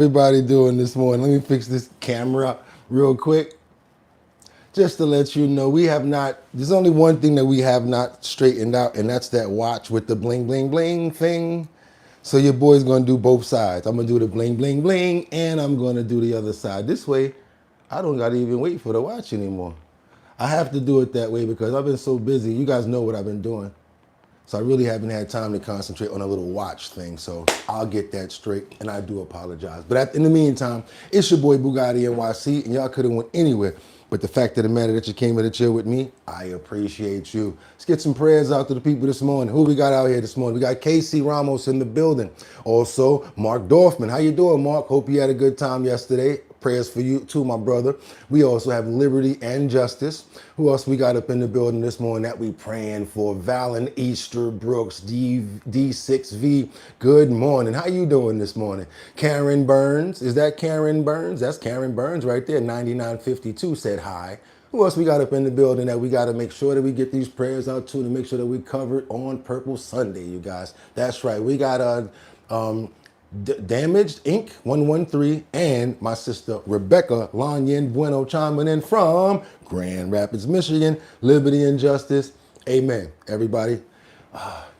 Everybody doing this morning? Let me fix this camera real quick. Just to let you know, there's only one thing that we have not straightened out, and that's that watch with the bling, bling, bling thing. So your boy's gonna do both sides. I'm gonna do the bling, bling, bling, and I'm gonna do the other side. This way, I don't gotta even wait for the watch anymore. I have to do it that way because I've been so busy. You guys know what I've been doing. So I really haven't had time to concentrate on a little watch thing. So I'll get that straight, and I do apologize. But in the meantime, it's your boy Bugatti NYC, and y'all could have went anywhere. But the fact of the matter that you came here to chill with me, I appreciate you. Let's get some prayers out to the people this morning. Who we got out here this morning? We got KC Ramos in the building. Also, Mark Dorfman. How you doing, Mark? Hope you had a good time yesterday. Prayers for you too, my brother. We also have Liberty and Justice. Who else we got up in the building this morning that we praying for? Valen Easter Brooks, D6V. Good morning. How you doing this morning? Karen Burns. Is that Karen Burns? That's Karen Burns right there. 9952 said hi. Who else we got up in the building that we got to make sure that we get these prayers out to make sure that we covered on Purple Sunday, you guys? That's right. We got Damaged Inc. 113 and my sister Rebecca Lanyen Bueno chiming in from Grand Rapids, Michigan. Liberty and Justice. Amen. Everybody.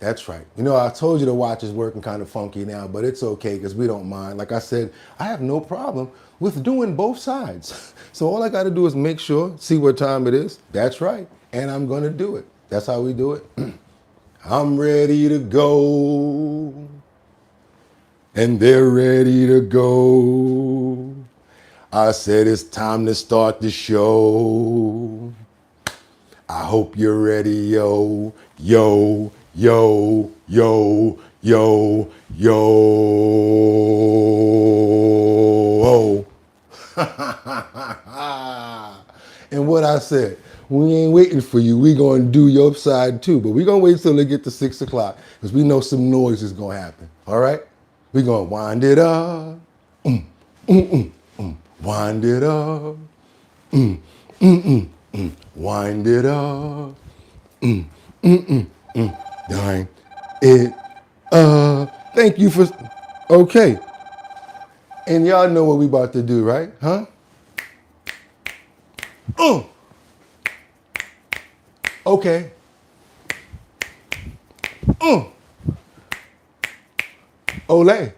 That's right. You know, I told you the watch is working kind of funky now, but it's okay because we don't mind. Like I said, I have no problem with doing both sides. So all I got to do is make sure, see what time it is. That's right. And I'm going to do it. That's how we do it. I'm ready to go. And they're ready to go. I said it's time to start the show. I hope you're ready, yo, yo, yo, yo, yo, yo. And what I said, we ain't waiting for you. We gonna do your side too, but we gonna wait till they get to 6 o'clock because we know some noise is gonna happen. All right? We gonna wind it up. Wind it up. Wind it up. Wind it up. Thank you for. Okay. And y'all know what we about to do, right? Huh? Okay. Olay.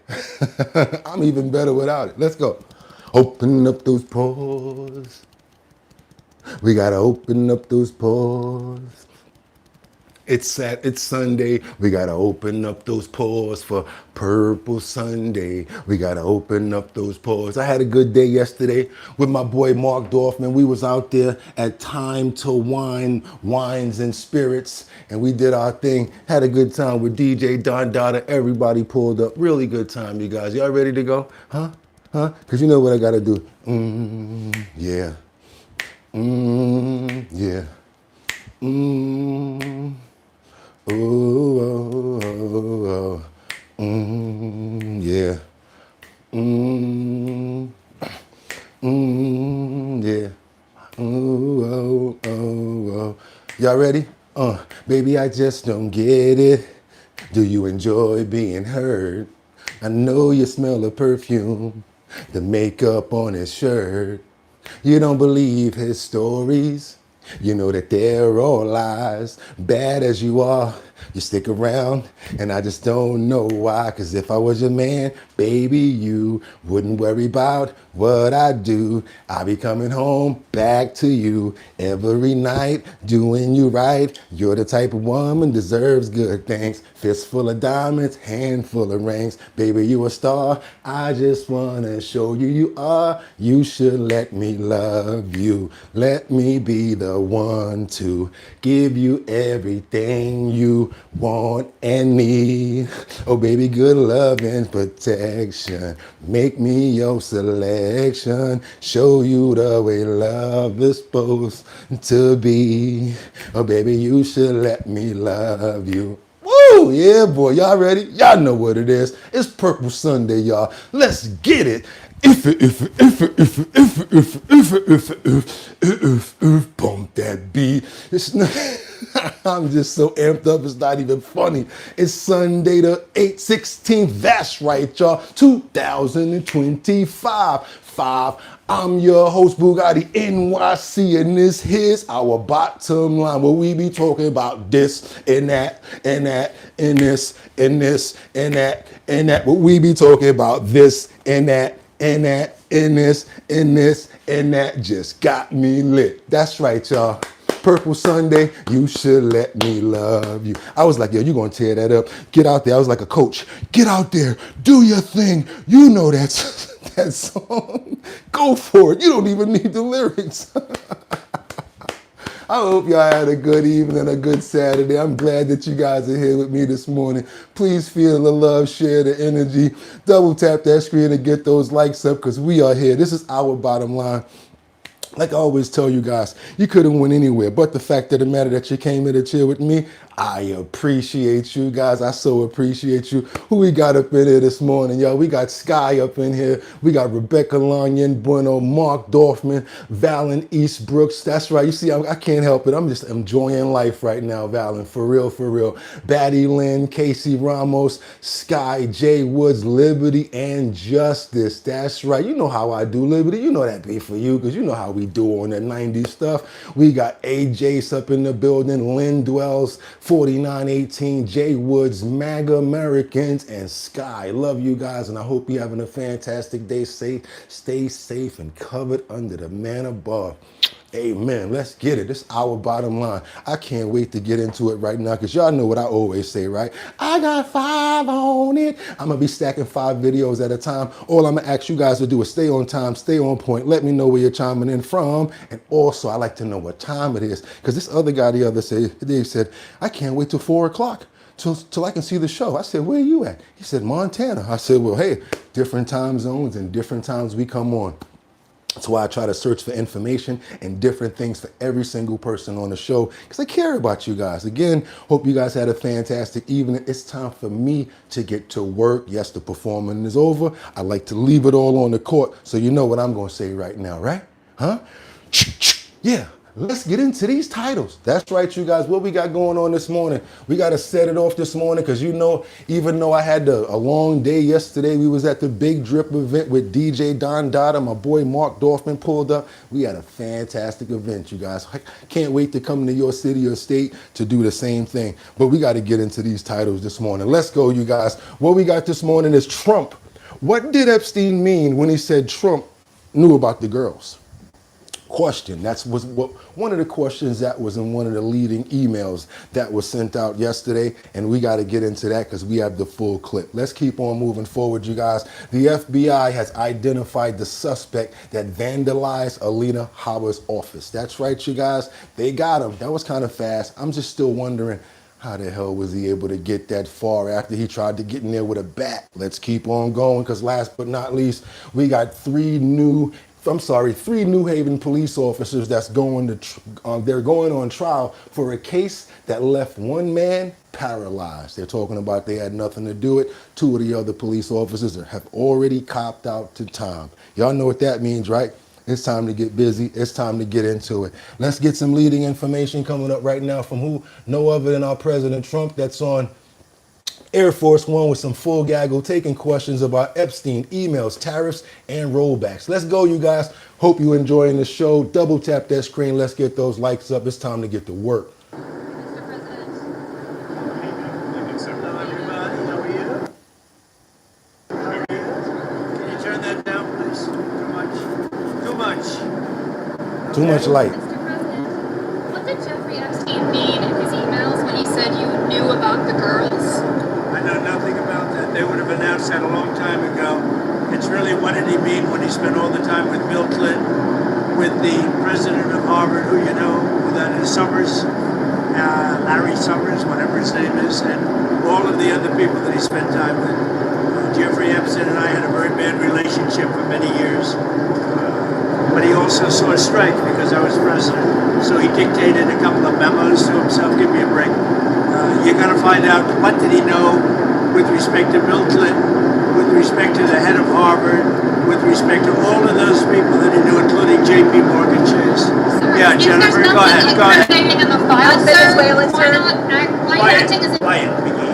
I'm even better without it. Let's go. Open up those pores. We gotta open up those pores. It's Sunday. We gotta open up those pores for Purple Sunday. We gotta open up those pores. I had a good day yesterday with my boy Mark Dorfman. We was out there at Time to Wine, Wines and Spirits, and we did our thing. Had a good time with DJ Don Dada. Everybody pulled up. Really good time, you guys. Y'all ready to go? Huh? Because you know what I gotta do. Yeah. Yeah. Oh, oh, oh, oh. Yeah. Yeah. Oh, oh, oh, oh. Y'all ready? Baby, I just don't get it. Do you enjoy being heard? I know you smell the perfume, the makeup on his shirt. You don't believe his stories. You know that they're all lies. Bad as you are, you stick around, and I just don't know why. Cause if I was your man, baby, you wouldn't worry about what I do. I'll be coming home back to you every night, doing you right. You're the type of woman deserves good things. Fistful of diamonds, handful of rings. Baby, you a star. I just wanna show you you are. You should let me love you. Let me be the one to give you everything you want and need. Oh baby, good love and protection. Make me your selection. Show you the way love is supposed to be. Oh baby, you should let me love you. Woo! Yeah, boy. Y'all ready? Y'all know what it is. It's Purple Sunday, y'all. Let's get it. If bump that beat. It's not. I'm just so amped up, it's not even funny. It's Sunday the 8/16th, that's right, y'all, 2025. I'm your host, Bugatti NYC, and this here's our bottom line, where we be talking about this and that and that and this and this and that and that. What we be talking about this and that and that and this and this and that just got me lit. That's right, y'all. Purple Sunday, you should let me love you. I was like, yo, you gonna tear that up. Get out there. I was like a coach. Get out there. Do your thing. You know that's that song. Go for it. You don't even need the lyrics. I hope y'all had a good evening, a good Saturday. I'm glad that you guys are here with me this morning. Please feel the love, share the energy. Double tap that screen and get those likes up because we are here. This is our bottom line. Like I always tell you guys, you couldn't win anywhere. But the fact of the matter that you came here to chill with me, I appreciate you guys. I so appreciate you. Who we got up in here this morning, y'all? We got Sky up in here. We got Rebecca Lanyon Bueno, Mark Dorfman, Valen Eastbrooks. That's right. You see, I can't help it. I'm just enjoying life right now, Valen. For real, for real. Batty Lynn, Casey Ramos, Sky, Jay Woods, Liberty, and Justice. That's right. You know how I do, Liberty. You know that be for you because you know how we do on that 90s stuff. We got AJ's up in the building, Lynn Dwells, 4918, Jay Woods, MAGA Americans, and Sky. Love you guys, and I hope you're having a fantastic day. Stay safe and covered under the man above. Amen. Let's get it. This is our bottom line. I can't wait to get into it right now because y'all know what I always say, right? I got 5 on it. I'm going to be stacking 5 videos at a time. All I'm going to ask you guys to do is stay on time, stay on point. Let me know where you're chiming in from. And also, I like to know what time it is because this other guy the other day said, I can't wait till 4 o'clock. Till I can see the show. I said, where are you at? He said, Montana. I said, well, hey, different time zones and different times we come on. That's why I try to search for information and different things for every single person on the show because I care about you guys. Again, hope you guys had a fantastic evening. It's time for me to get to work. Yes, the performance is over. I like to leave it all on the court. So you know what I'm going to say right now, right? Huh? Yeah. Let's get into these titles. That's right, you guys. What we got going on this morning? We got to set it off this morning because you know, even though I had a long day yesterday, we was at the Big Drip event with DJ Don Dada. My boy Mark Dorfman pulled up. We had a fantastic event, you guys. I can't wait to come to your city or state to do the same thing. But we got to get into these titles this morning. Let's go, you guys. What we got this morning is Trump. What did Epstein mean when he said Trump knew about the girls? Question. That's was what one of the questions that was in one of the leading emails that was sent out yesterday, and we got to get into that because we have the full clip. Let's keep on moving forward, you guys. The FBI has identified the suspect that vandalized Alina Howard's office. That's right, you guys. They got him. That was kind of fast. I'm just still wondering, how the hell was he able to get that far after he tried to get in there with a bat? Let's keep on going because last but not least, we got 3 New Haven police officers that's they're going on trial for a case that left one man paralyzed. They're talking about they had nothing to do with it. 2 of the other police officers have already copped out to time. Y'all know what that means, right? It's time to get busy. It's time to get into it. Let's get some leading information coming up right now from who? No other than our President Trump that's on Air Force One with some full gaggle taking questions about Epstein, emails, tariffs, and rollbacks. Let's go, you guys. Hope you're enjoying the show. Double tap that screen. Let's get those likes up. It's time to get to work. Mr. President. Hello, everybody. How are you? Can you turn that down, please? Too much. Too much light. Mr. President, what did Jeffrey Epstein mean in his emails when he said you knew about the girls? I know nothing about that. They would have announced that a long time ago. It's really, what did he mean when he spent all the time with Bill Clinton, with the president of Harvard, who you know, that is Summers, Larry Summers, whatever his name is, and all of the other people that he spent time with. Jeffrey Epstein and I had a very bad relationship for many years. But he also saw a strike because I was president. So he dictated a couple of memos to himself. Give me a break. You're going to find out what did he know with respect to Bill Clinton, with respect to the head of Harvard, with respect to all of those people that he knew, including J.P. Morgan Chase. Sir, Yeah, if Jennifer, there's go ahead. nothing incriminating in the file, not, Venezuela, sir? Why sir? not? Why are you acting as if... Quiet, Biggie.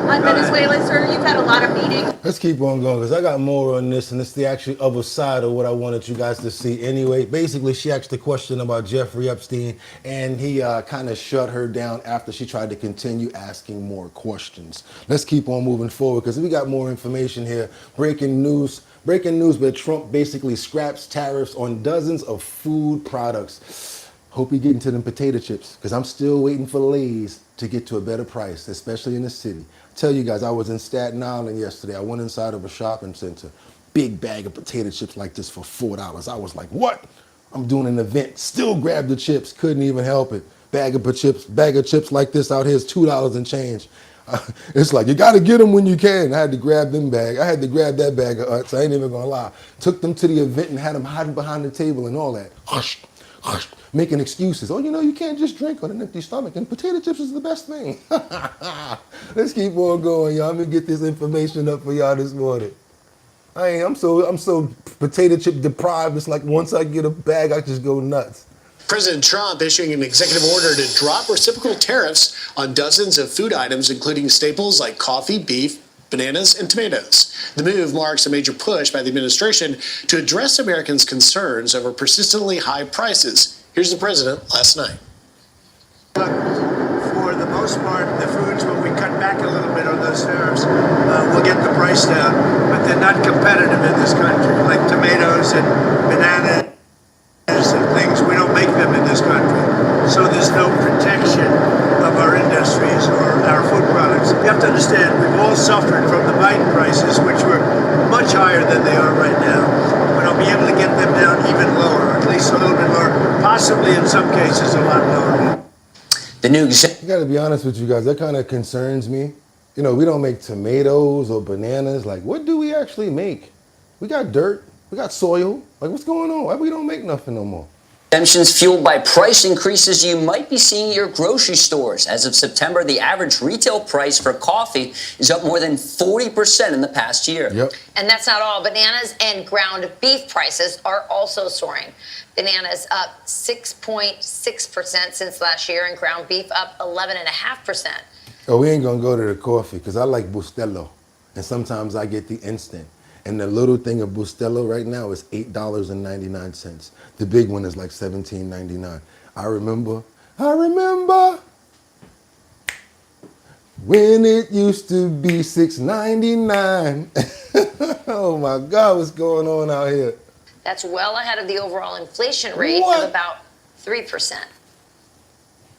On Venezuela, sir, you've had a lot of meetings. Let's keep on going because I got more on this, and it's the actually other side of what I wanted you guys to see anyway. Basically, she asked a question about Jeffrey Epstein, and he kind of shut her down after she tried to continue asking more questions. Let's keep on moving forward because we got more information here. Breaking news where Trump basically scraps tariffs on dozens of food products. Hope you get into them potato chips because I'm still waiting for Lay's to get to a better price, especially in the city. Tell you guys, I was in Staten Island yesterday. I went inside of a shopping center. Big bag of potato chips like this for $4. I was like, what? I'm doing an event. Still grabbed the chips. Couldn't even help it. Bag of chips like this out here is $2 and change. It's like, you got to get them when you can. I had to grab them bag. I had to grab that bag of Utz. I ain't even going to lie. Took them to the event and had them hiding behind the table and all that. Hush. Making excuses. Oh, you can't just drink on an empty stomach, and potato chips is the best thing. Let's keep on going, y'all. Let me get this information up for y'all this morning. I'm so potato chip deprived. It's like once I get a bag, I just go nuts. President Trump issuing an executive order to drop reciprocal tariffs on dozens of food items, including staples like coffee, beef, bananas, and tomatoes. The move marks a major push by the administration to address Americans' concerns over persistently high prices. Here's the president last night. For the most part, the foods, when we cut back a little bit on those tariffs, we'll get the price down, but they're not competitive in this country, like tomatoes and bananas and things. We don't make them in this country, so there's no protection of our industries or our food products. You have to understand, we've all suffered from the Biden prices, which were much higher than they are right now, but I'll be able to get them down even lower, at least a little bit lower, possibly in some cases a lot lower. The new I got to be honest with you guys, that kind of concerns me. We don't make tomatoes or bananas. Like, what do we actually make? We got dirt, we got soil. Like, what's going on? Why we don't make nothing no more? Exemptions fueled by price increases you might be seeing at your grocery stores. As of September, the average retail price for coffee is up more than 40% in the past year. Yep. And that's not all. Bananas and ground beef prices are also soaring. Bananas up 6.6% since last year, and ground beef up 11.5%. Oh, we ain't gonna go to the coffee because I like Bustelo, and sometimes I get the instant. And the little thing of Bustelo right now is $8.99. The big one is like $17.99. I remember when it used to be $6.99. Oh my God, what's going on out here? That's well ahead of the overall inflation rate What? of about 3%.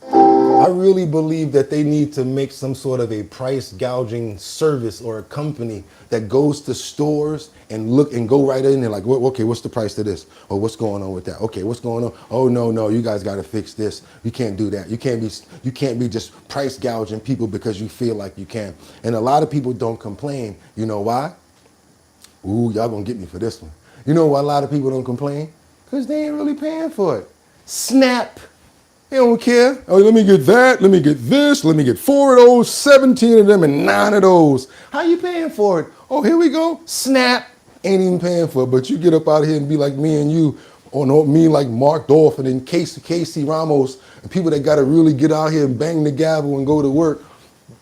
I really believe that they need to make some sort of a price gouging service or a company that goes to stores and look and go right in there like, okay, what's the price of this? Or what's going on with that? Okay, what's going on? Oh, no, you guys got to fix this. You can't do that. You can't be just price gouging people because you feel like you can. And a lot of people don't complain. You know why? Ooh, y'all gonna get me for this one. You know why a lot of people don't complain? Because they ain't really paying for it. Snap. They don't care. Oh, let me get that. Let me get this. Let me get 4 of those, 17 of them, and 9 of those. How you paying for it? Oh, here we go. Snap. Ain't even paying for it. But you get up out of here and be like me and you, or no, me like Mark Dolphin and Casey Ramos, and people that got to really get out here and bang the gavel and go to work.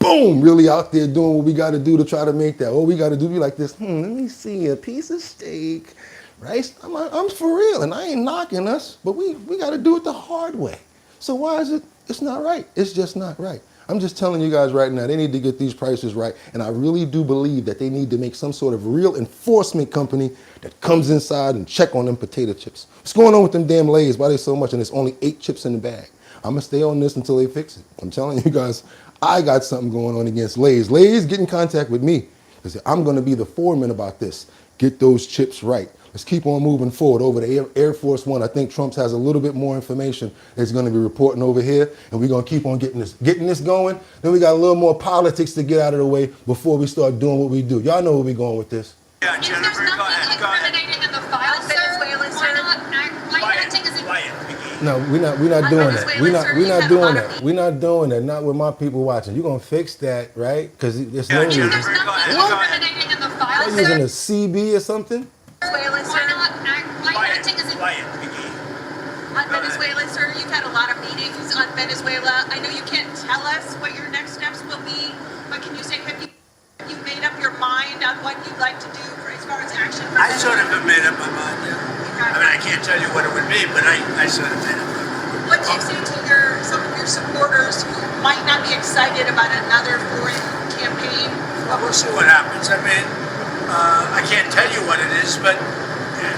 Boom, really out there doing what we got to do to try to make that. All we got to do be like this. Let me see a piece of steak, right? I'm for real, and I ain't knocking us, but we got to do it the hard way. So why is it? It's not right. It's just not right. I'm just telling you guys right now, they need to get these prices right. And I really do believe that they need to make some sort of real enforcement company that comes inside and check on them potato chips. What's going on with them damn Lay's? Why they so much? And there's only 8 chips in the bag. I'm going to stay on this until they fix it. I'm telling you guys, I got something going on against Lay's. Lay's, get in contact with me. I'm going to be the foreman about this. Get those chips right. Let's keep on moving forward over to Air Force One. I think Trump has a little bit more information that's going to be reporting over here, and we're going to keep on getting this going. Then we got a little more politics to get out of the way before we start doing what we do. Y'all know where we're going with this. Yeah, If Jennifer, there's go ahead. nothing incriminating in the file, sir, why are you acting as if... No, we're not doing that. We're not doing that. Not with my people watching. You're gonna fix that, right? Because there's no reason. If there's nothing incriminating in the file, Are you using sir, a CB or something? why are you acting as if... on Venezuela, sir. You've had a lot of meetings on Venezuela. I know you can't tell us what your next steps will be, but can you say, have you made up your mind on what you'd like to do for as far as action? I sort of have made up my mind, yeah. I mean, I can't tell you what it would be, but I sort of made up my mind. What do you say to some of your supporters who might not be excited about another foreign campaign? Well, we'll see what happens. I mean, I can't tell you what it is, but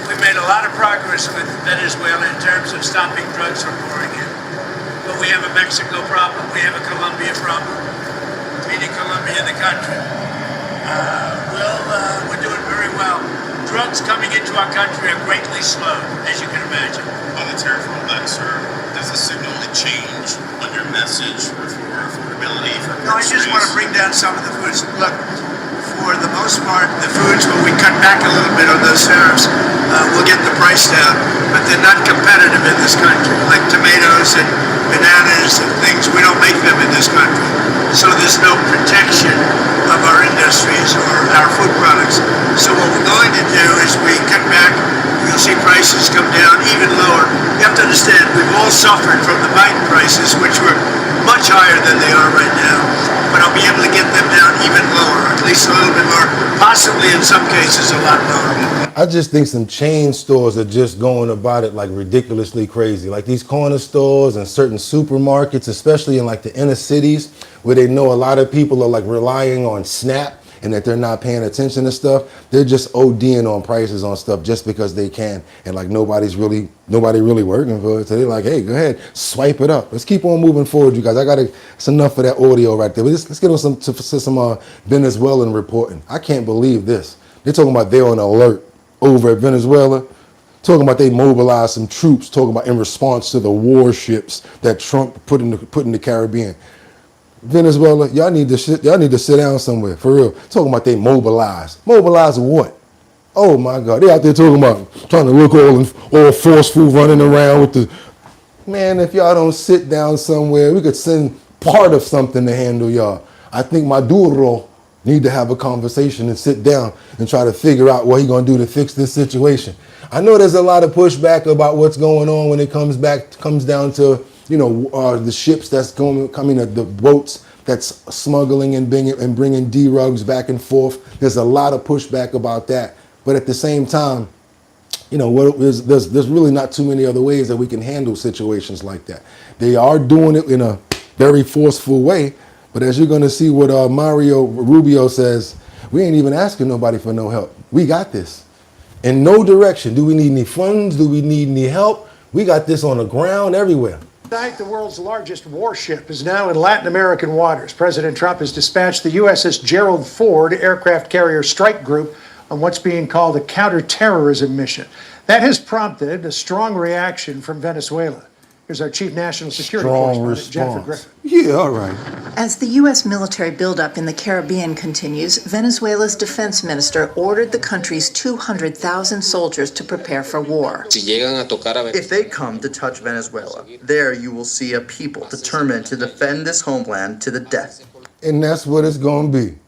we made a lot of progress with Venezuela in terms of stopping drugs from pouring in. But we have a Mexico problem. We have a Colombia problem. Meaning Colombia, the country. We're doing very well. Drugs coming into our country are greatly slowed, as you can imagine. On the tariff rollback, sir, does this signal a change on your message for affordability for No, I just want to bring down some of the foods. Look, for the most part, the foods, when we cut back a little bit on those tariffs, we'll get the price down, but they're not competitive in this country. Like tomatoes and bananas and things, we don't make them in this country. So there's no protection of our industries or our food products. So what we're going to do is we cut back, you'll see prices come down even lower. You have to understand, we've all suffered from the Biden prices, which were much higher than they are right now. But I'll be able to get them down even lower, at least a little bit lower, possibly in some cases a lot lower. I just think some chain stores are just going about it like ridiculously crazy. Like these corner stores and certain supermarkets, especially in like the inner cities where they know a lot of people are like relying on SNAP and that they're not paying attention to stuff. They're just ODing on prices on stuff just because they can. And like nobody really working for it. So they're like, hey, go ahead, swipe it up. Let's keep on moving forward, you guys. It's enough of that audio right there. But let's get on some Venezuelan reporting. I can't believe this. They're talking about they're on alert over at Venezuela, talking about they mobilized some troops, talking about in response to the warships that Trump put in the Caribbean. Venezuela, y'all need to sit down somewhere, for real. Talking about they mobilized. Mobilize what? Oh my God, they out there talking about trying to look all forceful, running around with the, man, if y'all don't sit down somewhere, we could send part of something to handle y'all. I think Maduro need to have a conversation and sit down and try to figure out what he's gonna do to fix this situation. I know there's a lot of pushback about what's going on when it comes down to, the ships the boats that's smuggling and bringing drugs back and forth. There's a lot of pushback about that. But at the same time, there's really not too many other ways that we can handle situations like that. They are doing it in a very forceful way. But as you're going to see what Mario Rubio says, we ain't even asking nobody for no help. We got this. In no direction. Do we need any funds? Do we need any help? We got this on the ground everywhere. Tonight, the world's largest warship is now in Latin American waters. President Trump has dispatched the USS Gerald Ford aircraft carrier strike group on what's being called a counterterrorism mission. That has prompted a strong reaction from Venezuela. Here's our chief national security correspondent, Jennifer Griffin. Yeah, all right. As the U.S. military buildup in the Caribbean continues, Venezuela's defense minister ordered the country's 200,000 soldiers to prepare for war. If they come to touch Venezuela, there you will see a people determined to defend this homeland to the death. And that's what it's going to be.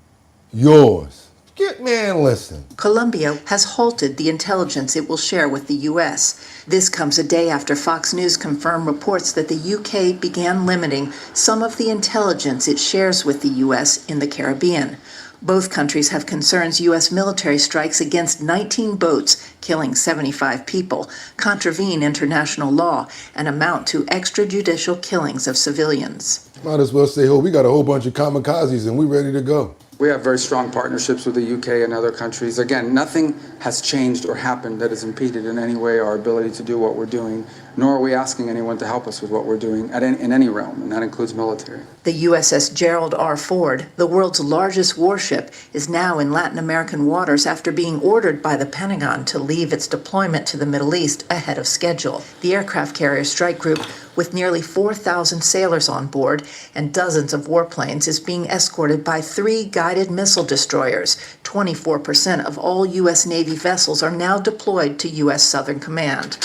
Yours. Listen. Colombia has halted the intelligence it will share with the U.S. This comes a day after Fox News confirmed reports that the U.K. began limiting some of the intelligence it shares with the U.S. in the Caribbean. Both countries have concerns U.S. military strikes against 19 boats, killing 75 people, contravene international law and amount to extrajudicial killings of civilians. Might as well say, we got a whole bunch of kamikazes and we're ready to go. We have very strong partnerships with the UK and other countries. Again, nothing has changed or happened that has impeded in any way our ability to do what we're doing, nor are we asking anyone to help us with what we're doing in any realm, and that includes military. The USS Gerald R. Ford, the world's largest warship, is now in Latin American waters after being ordered by the Pentagon to leave its deployment to the Middle East ahead of schedule. The aircraft carrier strike group, with nearly 4,000 sailors on board and dozens of warplanes, is being escorted by 3 guided missile destroyers. 24% of all U.S. Navy vessels are now deployed to U.S. Southern Command.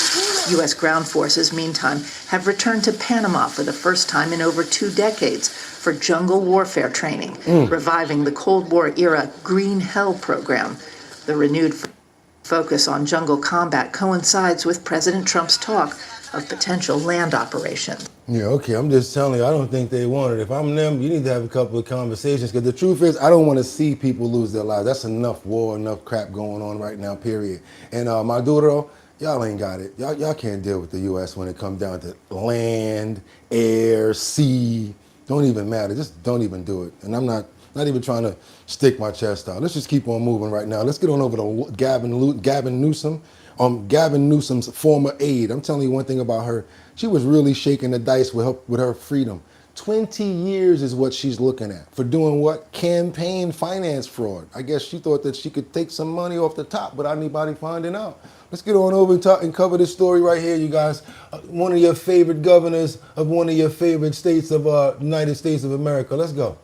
U.S. ground forces, meantime, have returned to Panama for the first time in over 2 decades for jungle warfare training, reviving the Cold War-era Green Hell program. The renewed focus on jungle combat coincides with President Trump's talk of potential land operations. Yeah, okay, I'm just telling you, I don't think they want it. If I'm them, you need to have a couple of conversations, because the truth is, I don't want to see people lose their lives. That's enough war, enough crap going on right now, period. And Maduro, y'all ain't got it. Y'all can't deal with the U.S. when it comes down to land, air, sea. Don't even matter. Just don't even do it. And I'm not even trying to stick my chest out. Let's just keep on moving right now. Let's get on over to Gavin Newsom. Gavin Newsom's former aide. I'm telling you one thing about her. She was really shaking the dice with her freedom. 20 years is what she's looking at. For doing what? Campaign finance fraud. I guess she thought that she could take some money off the top without anybody finding out. Let's get on over and cover this story right here, you guys. One of your favorite governors of one of your favorite states of United States of America. Let's go.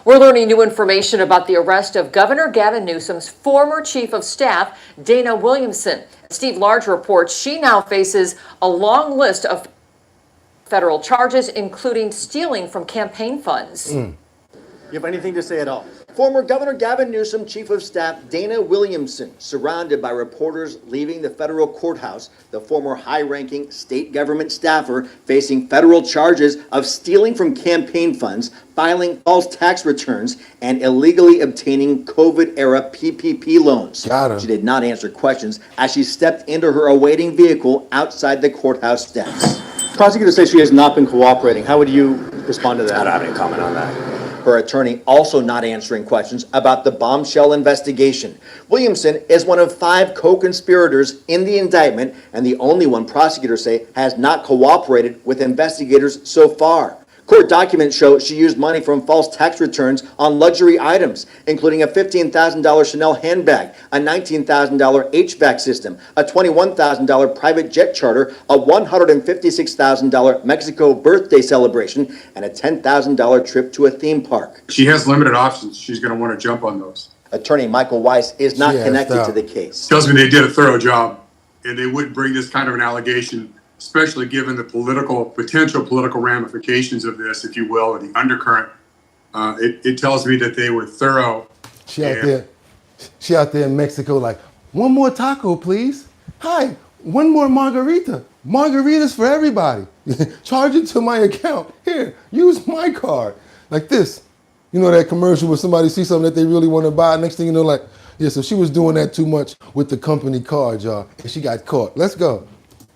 We're learning new information about the arrest of Governor Gavin Newsom's former chief of staff, Dana Williamson. Steve Large reports she now faces a long list of federal charges, including stealing from campaign funds. You have anything to say at all? Former Governor Gavin Newsom, Chief of Staff Dana Williamson, surrounded by reporters leaving the federal courthouse. The former high-ranking state government staffer facing federal charges of stealing from campaign funds, filing false tax returns, and illegally obtaining COVID-era PPP loans. Got her. She did not answer questions as she stepped into her awaiting vehicle outside the courthouse steps. Prosecutors say she has not been cooperating. How would you respond to that? I don't have any comment on that. Her attorney also not answering questions about the bombshell investigation. Williamson is one of 5 co-conspirators in the indictment and the only one prosecutors say has not cooperated with investigators so far. Court documents show she used money from false tax returns on luxury items, including a $15,000 Chanel handbag, a $19,000 HVAC system, a $21,000 private jet charter, a $156,000 Mexico birthday celebration, and a $10,000 trip to a theme park. She has limited options. She's going to want to jump on those. Attorney Michael Weiss is not connected to the case. Tells me they did a thorough job, and they wouldn't bring this kind of an allegation, especially given the potential political ramifications of this, if you will, or the undercurrent. It tells me that they were thorough. She out there in Mexico like, one more taco, please. Hi, one more margarita. Margaritas for everybody. Charge it to my account. Here, use my card. Like this. You know that commercial where somebody sees something that they really want to buy. Next thing you know, like, yeah, so she was doing that too much with the company card, y'all. And she got caught. Let's go.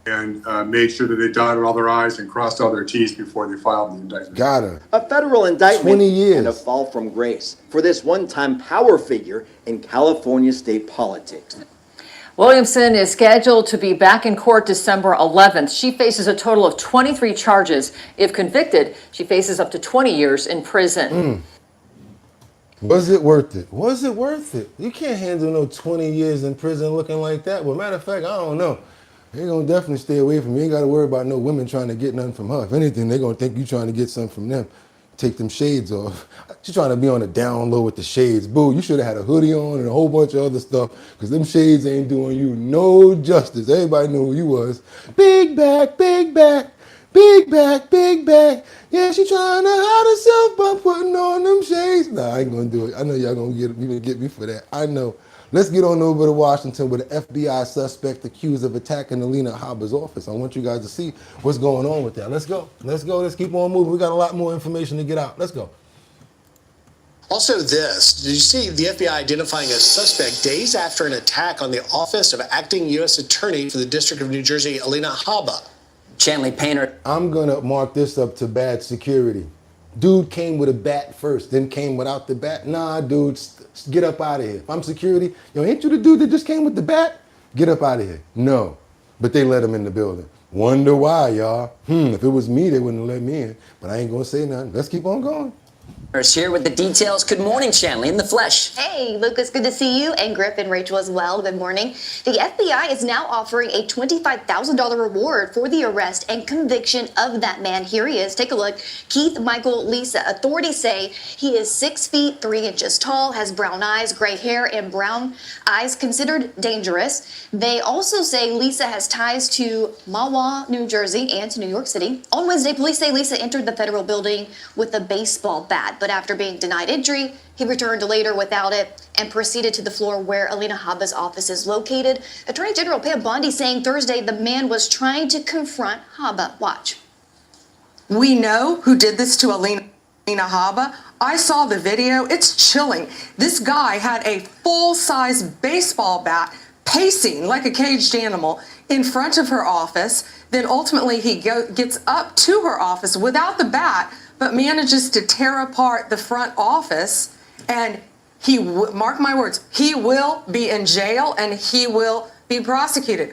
And made sure that they dotted all their I's and crossed all their T's before they filed the indictment. Got her. A federal indictment 20 years. and a fall from grace for this one-time power figure in California state politics. Williamson is scheduled to be back in court December 11th. She faces a total of 23 charges. If convicted, she faces up to 20 years in prison. Was it worth it? Was it worth it? You can't handle no 20 years in prison looking like that. Well, matter of fact, I don't know. They're going to definitely stay away from you. You ain't got to worry about no women trying to get nothing from her. If anything, they're going to think you trying to get something from them. Take them shades off. She's trying to be on the down low with the shades. Boo, you should have had a hoodie on and a whole bunch of other stuff, because them shades ain't doing you no justice. Everybody knew who you was. Big back, big back, big back, big back. Yeah, she trying to hide herself by putting on them shades. Nah, I ain't going to do it. I know y'all going to get me for that. I know. Let's get on over to Washington with an FBI suspect accused of attacking Alina Habba's office. I want you guys to see what's going on with that. Let's go. Let's go. Let's keep on moving. We got a lot more information to get out. Let's go. Also this, did you see the FBI identifying a suspect days after an attack on the office of acting U.S. Attorney for the District of New Jersey, Alina Habba? Chanley Painter. I'm going to mark this up to bad security. Dude came with a bat first, then came without the bat. Nah, dude, get up out of here. If I'm security, yo, ain't you the dude that just came with the bat? Get up out of here. No, but they let him in the building. Wonder why, y'all. If it was me, they wouldn't let me in. But I ain't gonna say nothing. Let's keep on going. Here with the details. Good morning, Chanley, in the flesh. Hey, Lucas, good to see you, and Griff and Rachel as well. Good morning. The FBI is now offering a $25,000 reward for the arrest and conviction of that man. Here he is. Take a look. Keith Michael Lisa. Authorities say he is 6 feet 3 inches tall, has brown eyes, gray hair, and brown eyes, considered dangerous. They also say Lisa has ties to Mahwah, New Jersey, and to New York City. On Wednesday, police say Lisa entered the federal building with a baseball bat. bat, but after being denied entry, he returned later without it and proceeded to the floor where Alina Habba's office is located. Attorney General Pam Bondi saying Thursday the man was trying to confront Habba. Watch. We know who did this to Alina Habba. I saw the video. It's chilling. This guy had a full-size baseball bat pacing like a caged animal in front of her office. Then ultimately he gets up to her office without the bat, but manages to tear apart the front office. And mark my words, he will be in jail and he will be prosecuted.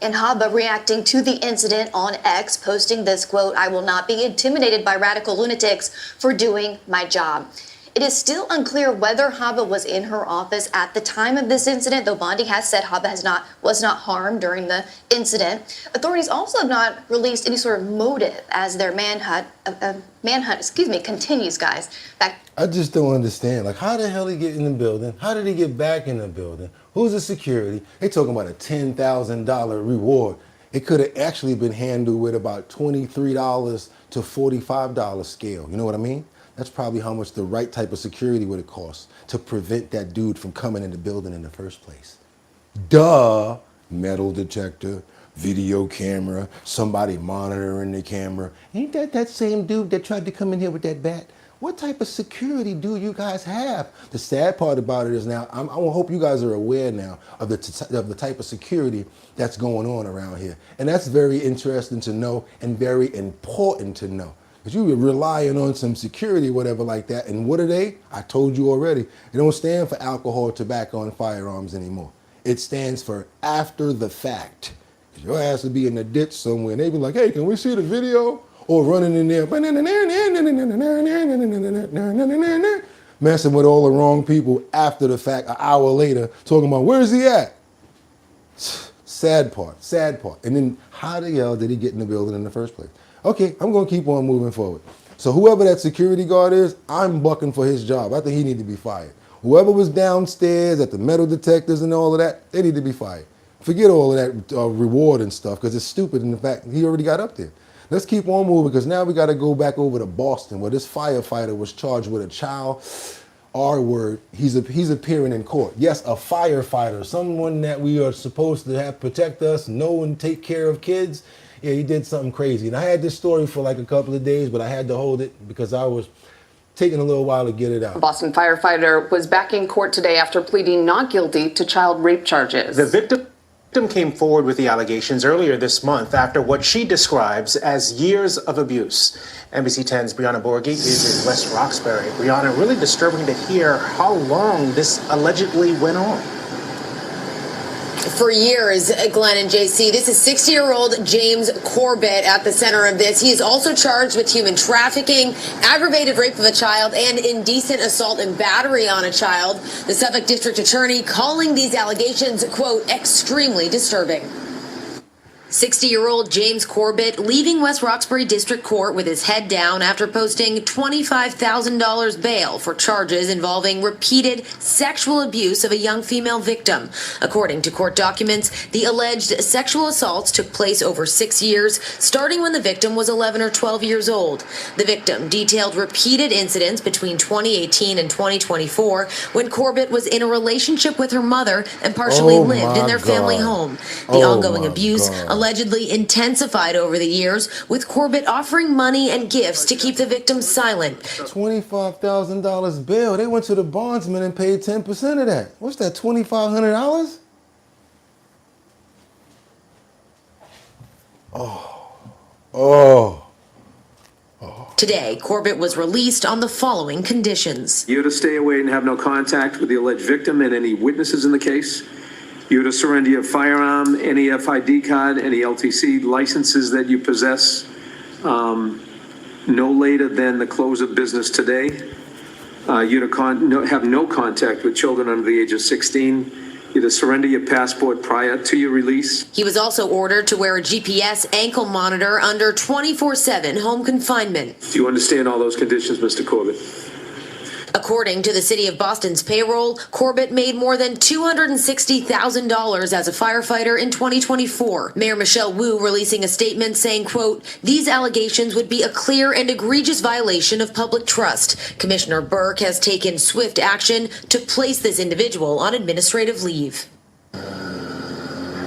And Habba reacting to the incident on X, posting this quote, "I will not be intimidated by radical lunatics for doing my job." It is still unclear whether Habba was in her office at the time of this incident, though Bondi has said Habba was not harmed during the incident. Authorities also have not released any sort of motive as their manhunt continues, guys. I just don't understand. Like, how the hell did he get in the building? How did he get back in the building? Who's the security? They talking about a $10,000 reward. It could have actually been handled with about $23 to $45 scale. You know what I mean? That's probably how much the right type of security would have cost to prevent that dude from coming in the building in the first place. Duh. Metal detector, video camera, somebody monitoring the camera. Ain't that same dude that tried to come in here with that bat? What type of security do you guys have? The sad part about it is now, I hope you guys are aware now of the type of security that's going on around here. And that's very interesting to know and very important to know. Because you were relying on some security, whatever like that. And what are they? I told you already. They don't stand for alcohol, tobacco, and firearms anymore. It stands for after the fact. Your ass would be in the ditch somewhere and they'd be like, hey, can we see the video? Or running in there, messing with all the wrong people after the fact, an hour later, talking about, where's he at? Sad part. And then how the hell did he get in the building in the first place? Okay, I'm gonna keep on moving forward. So whoever that security guard is, I'm bucking for his job. I think he need to be fired. Whoever was downstairs at the metal detectors and all of that, they need to be fired. Forget all of that reward and stuff, because it's stupid in the fact he already got up there. Let's keep on moving, because now we got to go back over to Boston, where this firefighter was charged with a child R word. He's appearing in court. Yes, a firefighter, someone that we are supposed to have protect us, know and take care of kids. Yeah, he did something crazy. And I had this story for like a couple of days, but I had to hold it because I was taking a little while to get it out. A Boston firefighter was back in court today after pleading not guilty to child rape charges. The victim came forward with the allegations earlier this month after what she describes as years of abuse. NBC 10's Brianna Borghi is in West Roxbury. Brianna, really disturbing to hear how long this allegedly went on. For years, Glenn and JC, this is 60-year-old James Corbett at the center of this. He is also charged with human trafficking, aggravated rape of a child, and indecent assault and battery on a child. The Suffolk District Attorney calling these allegations, quote, extremely disturbing. 60-year-old James Corbett leaving West Roxbury District Court with his head down after posting $25,000 bail for charges involving repeated sexual abuse of a young female victim. According to court documents, the alleged sexual assaults took place over 6 years, starting when the victim was 11 or 12 years old. The victim detailed repeated incidents between 2018 and 2024 when Corbett was in a relationship with her mother and partially lived in their family home. The ongoing abuse allegedly intensified over the years, with Corbett offering money and gifts to keep the victim silent. $25,000 bail. They went to the bondsman and paid 10% of that. What's that, $2,500? Today, Corbett was released on the following conditions. You're to stay away and have no contact with the alleged victim and any witnesses in the case. You're to surrender your firearm, any FID card, any LTC licenses that you possess, no later than the close of business today. You're to have no contact with children under the age of 16. You're to surrender your passport prior to your release. He was also ordered to wear a GPS ankle monitor under 24/7 home confinement. Do you understand all those conditions, Mr. Corbett? According to the city of Boston's payroll, Corbett made more than $260,000 as a firefighter in 2024. Mayor Michelle Wu releasing a statement saying, quote, "These allegations would be a clear and egregious violation of public trust. Commissioner Burke has taken swift action to place this individual on administrative leave."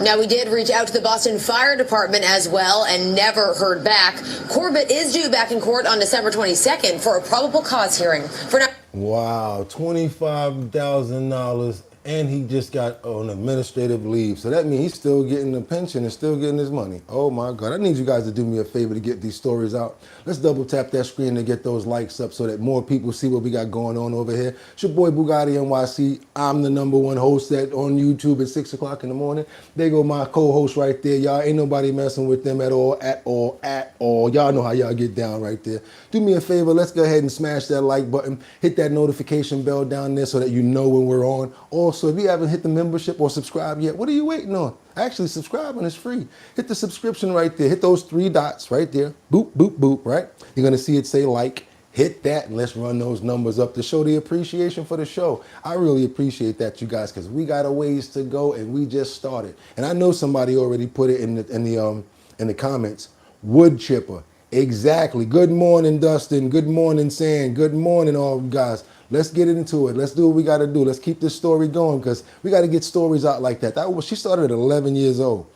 Now, we did reach out to the Boston Fire Department as well and never heard back. Corbett is due back in court on December 22nd for a probable cause hearing. For now. Wow, $25,000, and he just got on administrative leave. So that means he's still getting the pension and still getting his money. Oh my God, I need you guys to do me a favor to get these stories out. Let's double tap that screen to get those likes up so that more people see what we got going on over here. It's your boy Bugatti NYC. I'm the #1 host on YouTube at 6 o'clock in the morning. There go my co-host right there. Y'all ain't nobody messing with them at all. Y'all know how y'all get down right there. Do me a favor, let's go ahead and smash that like button. Hit that notification bell down there so that you know when we're on. Also, if you haven't hit the membership or subscribe yet, what are you waiting on? Actually, subscribing is free. Hit the subscription right there. Hit those 3 dots right there. Boop, boop, boop, right? You're going to see it say like. Hit that and let's run those numbers up to show the appreciation for the show. I really appreciate that, you guys, because we got a ways to go and we just started. And I know somebody already put it in the comments. Wood chipper. Exactly. Good morning, Dustin. Good morning, Sam. Good morning, all you guys. Let's get into it. Let's do what we got to do. Let's keep this story going because we got to get stories out like that. She started at 11 years old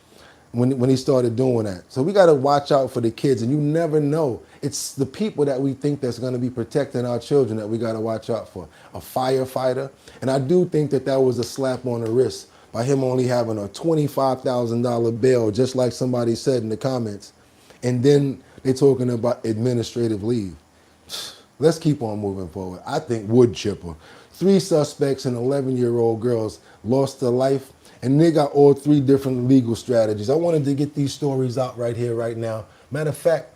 when he started doing that. So we got to watch out for the kids, and you never know. It's the people that we think that's going to be protecting our children that we got to watch out for. A firefighter. And I do think that was a slap on the wrist by him only having a $25,000 bail, just like somebody said in the comments. And then they're talking about administrative leave. Let's keep on moving forward. I think wood chipper. 3 suspects and 11-year-old girls lost their life, and they got all 3 different legal strategies. I wanted to get these stories out right here, right now. Matter of fact,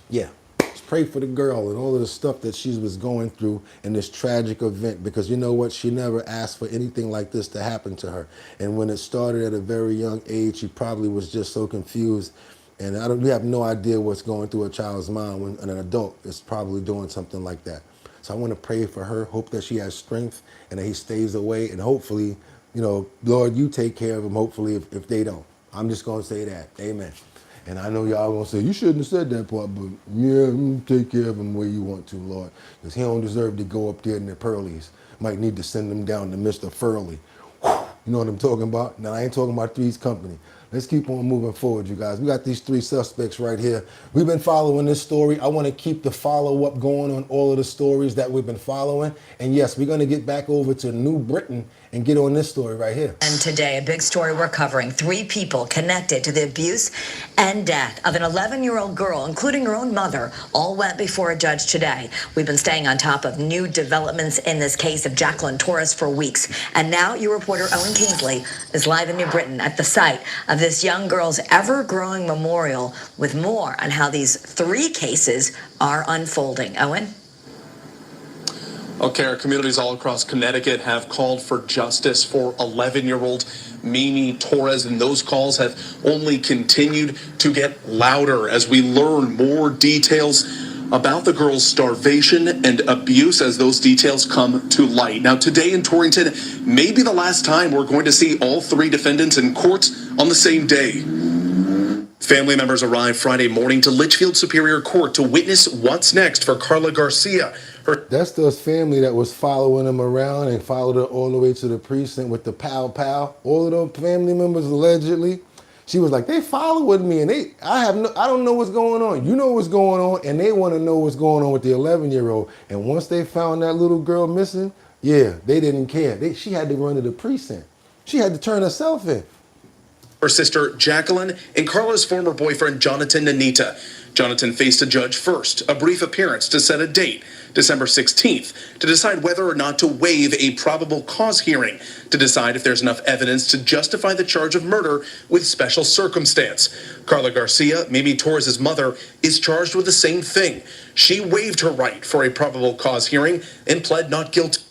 yeah, let's pray for the girl and all of the stuff that she was going through in this tragic event, because you know what? She never asked for anything like this to happen to her. And when it started at a very young age, she probably was just so confused. And we have no idea what's going through a child's mind when an adult is probably doing something like that. So I want to pray for her, hope that she has strength and that he stays away. And hopefully, Lord, you take care of him, hopefully, if they don't. I'm just going to say that. Amen. And I know y'all going to say, you shouldn't have said that part, but yeah, take care of him where you want to, Lord. Because he don't deserve to go up there in the pearlies. Might need to send him down to Mr. Furley. You know what I'm talking about? Now, I ain't talking about Three's Company. Let's keep on moving forward, you guys. We got these 3 suspects right here. We've been following this story. I want to keep the follow-up going on all of the stories that we've been following. And yes, we're going to get back over to New Britain and get on this story right here. And today, a big story we're covering. 3 people connected to the abuse and death of an 11-year-old girl, including her own mother, all went before a judge today. We've been staying on top of new developments in this case of Jacqueline Torres for weeks. And now your reporter Owen Kingsley is live in New Britain at the site of this young girl's ever-growing memorial with more on how these 3 cases are unfolding. Owen? Okay, our communities all across Connecticut have called for justice for 11-year-old Mimi Torres, and those calls have only continued to get louder as we learn more details about the girl's starvation and abuse as those details come to light. Now, today in Torrington may be the last time we're going to see all 3 defendants in court on the same day. Family members arrived Friday morning to Litchfield Superior Court to witness what's next for Carla Garcia. That's those family that was following him around and followed her all the way to the precinct with the pow. All of those family members allegedly. She was like, they following me and I don't know what's going on. You know what's going on, and they want to know what's going on with the 11-year-old. And once they found that little girl missing, yeah, they didn't care. She had to run to the precinct. She had to turn herself in. Her sister Jacqueline and Carla's former boyfriend Jonathan Nanita. Jonathan faced a judge first, a brief appearance to set a date, December 16th, to decide whether or not to waive a probable cause hearing, to decide if there's enough evidence to justify the charge of murder with special circumstance. Carla Garcia, Mimi Torres' mother, is charged with the same thing. She waived her right for a probable cause hearing and pled not guilty.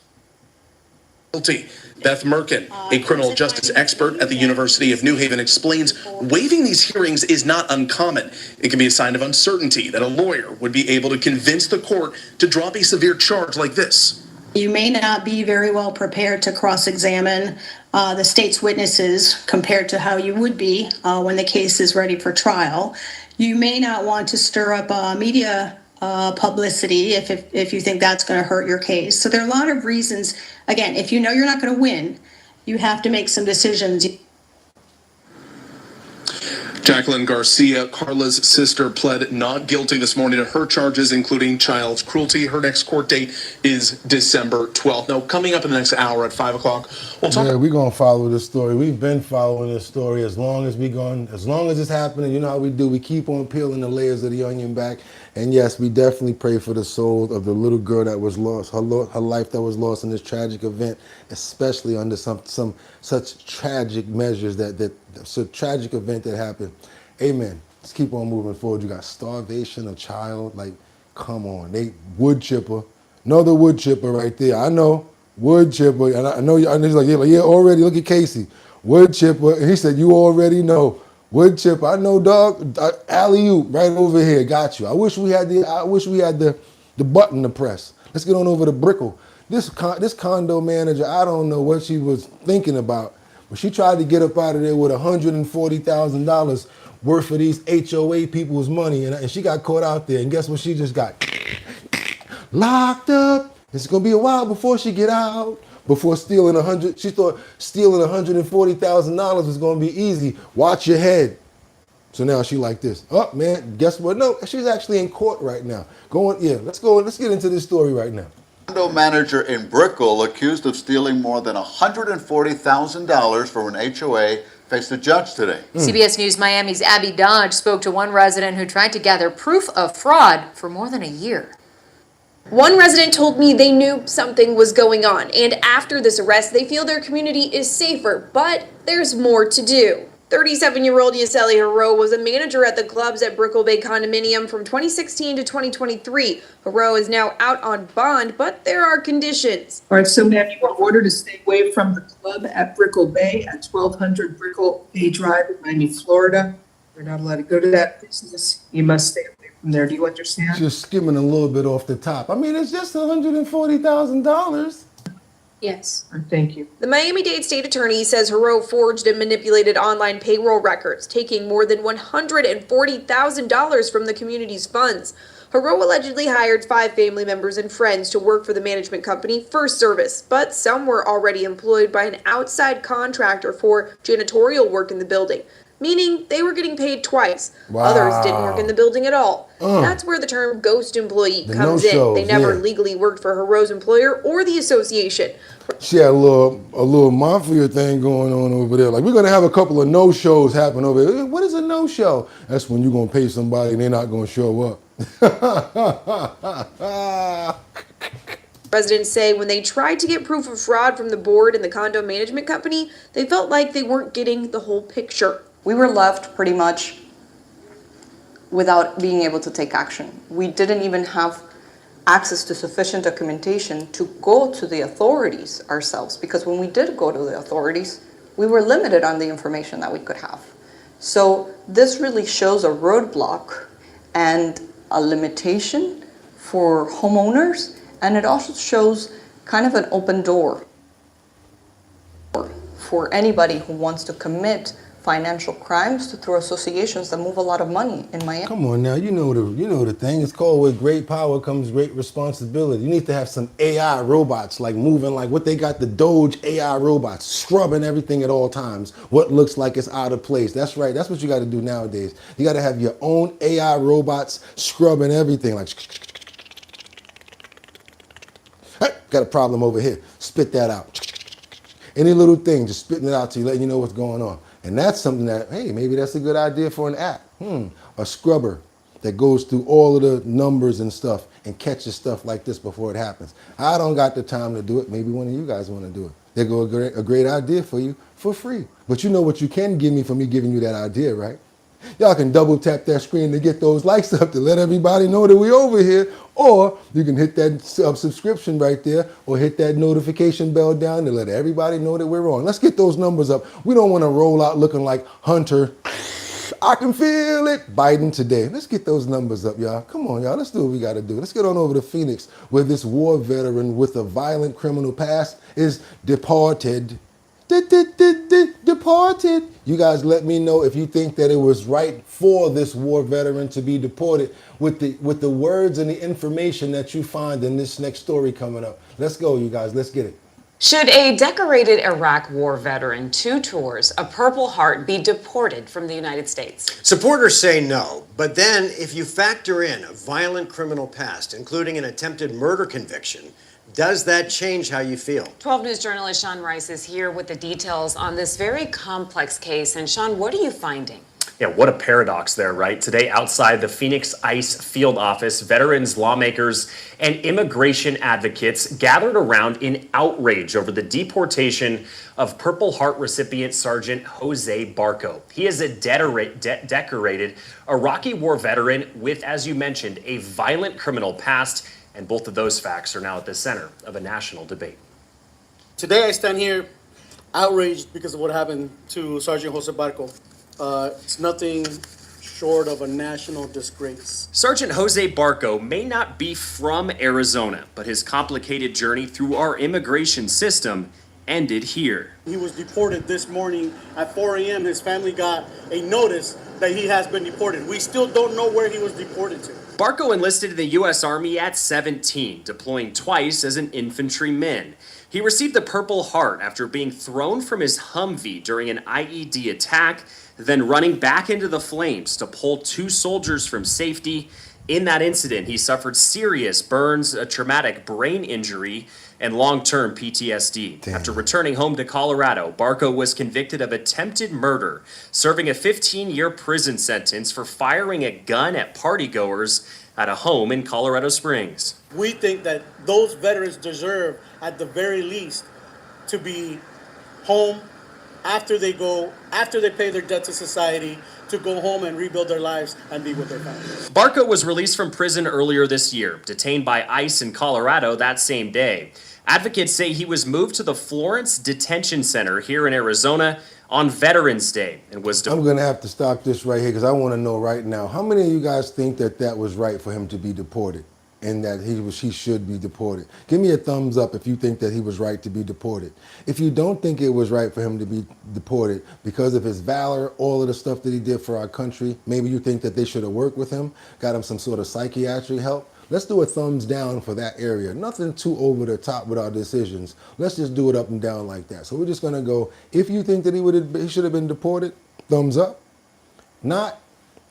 Beth Merkin, a criminal justice expert at the University of New Haven, explains waiving these hearings is not uncommon. It can be a sign of uncertainty that a lawyer would be able to convince the court to drop a severe charge like this. You may not be very well prepared to cross-examine the state's witnesses compared to how you would be when the case is ready for trial. You may not want to stir up media publicity if you think that's going to hurt your case. So there are a lot of reasons. Again, if you know you're not going to win, you have to make some decisions. Jacqueline Garcia, Carla's sister, pled not guilty this morning to her charges, including child cruelty. Her next court date is December 12th. Now, coming up in the next hour at 5 o'clock, we'll talk. Yeah, we're going to follow this story. We've been following this story as long as it's happening. You know how we do. We keep on peeling the layers of the onion back. And yes, we definitely pray for the soul of the little girl that was lost, her life that was lost in this tragic event, especially under some such tragic measures it's a tragic event that happened. Amen. Let's keep on moving forward. You got starvation, a child, like, come on. They wood chipper, another wood chipper right there. I know, wood chipper, and I know, he's like, yeah, already, look at Casey, wood chipper, and he said, you already know. Wood chipper, I know, dog. Alley-oop, right over here, got you. I wish we had the button to press. Let's get on over to Brickell. This condo manager, I don't know what she was thinking about, but she tried to get up out of there with $140,000 worth of these HOA people's money, and she got caught out there. And guess what? She just got locked up. It's gonna be a while before she get out. Before stealing she thought stealing $140,000 was gonna be easy. Watch your head. So now she like this. Oh man, guess what? No, she's actually in court right now. Let's get into this story right now. Condo manager in Brickell accused of stealing more than $140,000 from an HOA faced a judge today. CBS News Miami's Abby Dodge spoke to one resident who tried to gather proof of fraud for more than a year. One resident told me they knew something was going on, and after this arrest, they feel their community is safer, but there's more to do. 37-year-old Yeseli Haro was a manager at the clubs at Brickell Bay Condominium from 2016 to 2023. Haro is now out on bond, but there are conditions. All right, so ma'am, you are ordered to stay away from the club at Brickell Bay at 1200 Brickell Bay Drive in Miami, Florida. You're not allowed to go to that business. You must stay away from there. Do you understand? Just skimming a little bit off the top. I mean, it's just $140,000. Yes. Thank you. The Miami-Dade state attorney says Haro forged and manipulated online payroll records, taking more than $140,000 from the community's funds. Haro allegedly hired 5 family members and friends to work for the management company First Service, but some were already employed by an outside contractor for janitorial work in the building, meaning they were getting paid twice. Wow. Others didn't work in the building at all. That's where the term ghost employee comes in. They never legally worked for Haro's employer or the association. She had a little mafia thing going on over there. Like, we're gonna have a couple of no-shows happen over there. What is a no-show? That's when you're gonna pay somebody and they're not gonna show up. Residents say when they tried to get proof of fraud from the board and the condo management company, they felt like they weren't getting the whole picture. We were left pretty much without being able to take action. We didn't even have access to sufficient documentation to go to the authorities ourselves, because when we did go to the authorities, we were limited on the information that we could have. So this really shows a roadblock and a limitation for homeowners, and it also shows kind of an open door for anybody who wants to commit financial crimes through associations that move a lot of money in Miami. Come on now, you know the thing. It's called with great power comes great responsibility. You need to have some AI robots like moving like what they got, the Doge AI robots, scrubbing everything at all times. What looks like it's out of place. That's right. That's what you got to do nowadays. You got to have your own AI robots scrubbing everything like. Hey, got a problem over here. Spit that out. Any little thing, just spitting it out to you, letting you know what's going on. And that's something that, hey, maybe that's a good idea for an app. A scrubber that goes through all of the numbers and stuff and catches stuff like this before it happens. I don't got the time to do it. Maybe one of you guys want to do it. There go a great idea for you for free. But you know what you can give me for me giving you that idea, right? Y'all can double tap that screen to get those likes up to let everybody know that we over here. Or you can hit that subscription right there or hit that notification bell down to let everybody know that we're on. Let's get those numbers up. We don't want to roll out looking like Hunter I can feel it. Biden today. Let's get those numbers up, y'all. Come on, y'all. Let's do what we got to do. Let's get on over to Phoenix, where this war veteran with a violent criminal past is deported. Deported. You guys let me know if you think that it was right for this war veteran to be deported with the words and the information that you find in this next story coming up. Let's go, you guys. Let's get it. Should a decorated Iraq war veteran, 2 tours, a Purple Heart, be deported from the United States? Supporters say no, but then if you factor in a violent criminal past, including an attempted murder conviction, does that change how you feel? 12 News journalist Sean Rice is here with the details on this very complex case. And Sean, what are you finding? Yeah, what a paradox there, right? Today, outside the Phoenix ICE field office, veterans, lawmakers, and immigration advocates gathered around in outrage over the deportation of Purple Heart recipient Sergeant Jose Barco. He is a decorated Iraqi war veteran with, as you mentioned, a violent criminal past, and both of those facts are now at the center of a national debate. Today, I stand here outraged because of what happened to Sergeant Jose Barco. It's nothing short of a national disgrace. Sergeant Jose Barco may not be from Arizona, but his complicated journey through our immigration system ended here. He was deported this morning at 4 a.m. His family got a notice that he has been deported. We still don't know where he was deported to. Barco enlisted in the U.S. Army at 17, deploying twice as an infantryman. He received the Purple Heart after being thrown from his Humvee during an IED attack, then running back into the flames to pull 2 soldiers from safety. In that incident, he suffered serious burns, a traumatic brain injury, and long-term PTSD. Damn. After returning home to Colorado, Barco was convicted of attempted murder, serving a 15-year prison sentence for firing a gun at partygoers at a home in Colorado Springs. We think that those veterans deserve, at the very least, to be home after they pay their debt to society, to go home and rebuild their lives and be with their families. Barco was released from prison earlier this year, detained by ICE in Colorado that same day. Advocates say he was moved to the Florence Detention Center here in Arizona on Veterans Day and was... I'm going to have to stop this right here because I want to know right now, how many of you guys think that that was right for him to be deported and that he should be deported? Give me a thumbs up if you think that he was right to be deported. If you don't think it was right for him to be deported because of his valor, all of the stuff that he did for our country, maybe you think that they should have worked with him, got him some sort of psychiatric help. Let's do a thumbs down for that area. Nothing too over the top with our decisions. Let's just do it up and down like that. So we're just gonna go, if you think that he should have been deported, thumbs up. Not,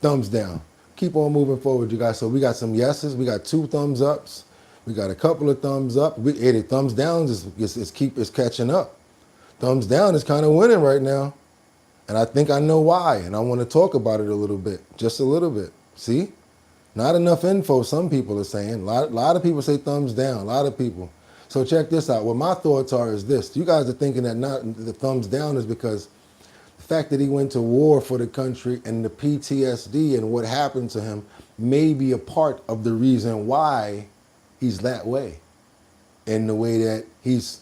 thumbs down. Keep on moving forward, you guys. So we got some yeses, we got 2 thumbs ups, we got a couple of thumbs up. The thumbs downs is catching up. Thumbs down is kind of winning right now. And I think I know why, and I want to talk about it a little bit, just a little bit. See? Not enough info, some people are saying. A lot of people say thumbs down, a lot of people. So check this out. What my thoughts are is this. You guys are thinking that not the thumbs down is because the fact that he went to war for the country and the PTSD and what happened to him may be a part of the reason why he's that way. In the way that he's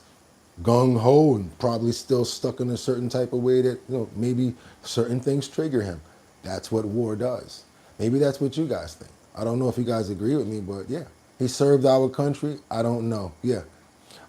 gung-ho and probably still stuck in a certain type of way that, maybe certain things trigger him. That's what war does. Maybe that's what you guys think. I don't know if you guys agree with me, but yeah. He served our country. I don't know. Yeah.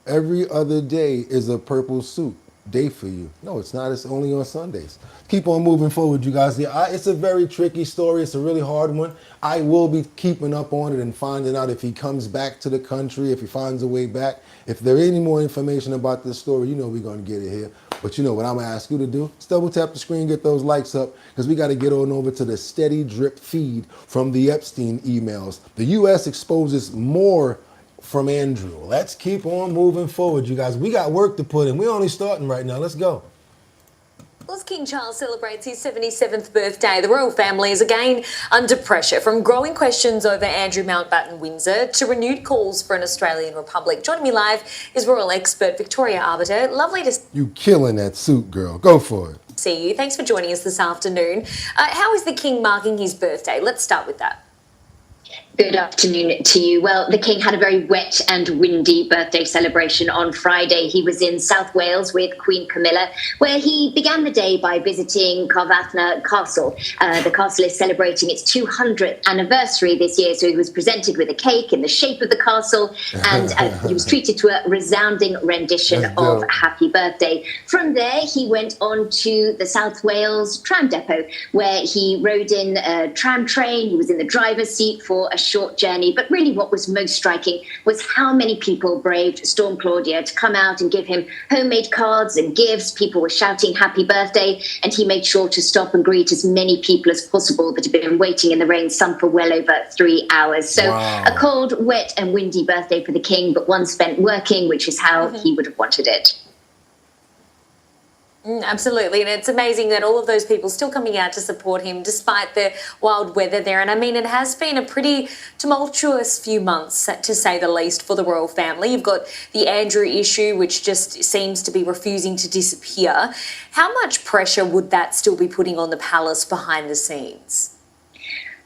Every other day is a purple suit day for you. No, it's not. It's only on Sundays. Keep on moving forward, you guys. Yeah, it's a very tricky story. It's a really hard one. I will be keeping up on it and finding out if he comes back to the country, if he finds a way back. If there is any more information about this story, we're going to get it here. But you know what I'm going to ask you to do? Just double tap the screen, get those likes up, because we got to get on over to the steady drip feed from the Epstein emails. The U.S. exposes more from Andrew. Let's keep on moving forward, you guys. We got work to put in. We're only starting right now. Let's go. As King Charles celebrates his 77th birthday, the royal family is again under pressure from growing questions over Andrew Mountbatten Windsor to renewed calls for an Australian republic. Joining me live is royal expert Victoria Arbiter. Lovely to You killing that suit, girl. Go for it. see you. Thanks for joining us this afternoon. How is the King marking his birthday? Let's start with that. Good afternoon to you. Well, the King had a very wet and windy birthday celebration on Friday. He was in South Wales with Queen Camilla, where he began the day by visiting Carmarthen Castle. The castle is celebrating its 200th anniversary this year, so he was presented with a cake in the shape of the castle, and he was treated to a resounding rendition of Happy Birthday. From there, he went on to the South Wales tram depot, where he rode in a tram train. He was in the driver's seat for a short journey, but really what was most striking was how many people braved Storm Claudia to come out and give him homemade cards and gifts. People were shouting happy birthday, and he made sure to stop and greet as many people as possible that had been waiting in the rain, some for well over 3 hours. So a cold, wet and windy birthday for the King, but one spent working, which is how he would have wanted it. Absolutely, and it's amazing that all of those people still coming out to support him despite the wild weather there. And I mean, it has been a pretty tumultuous few months, to say the least, for the royal family. You've got the Andrew issue, which just seems to be refusing to disappear. How much pressure would that still be putting on the palace behind the scenes?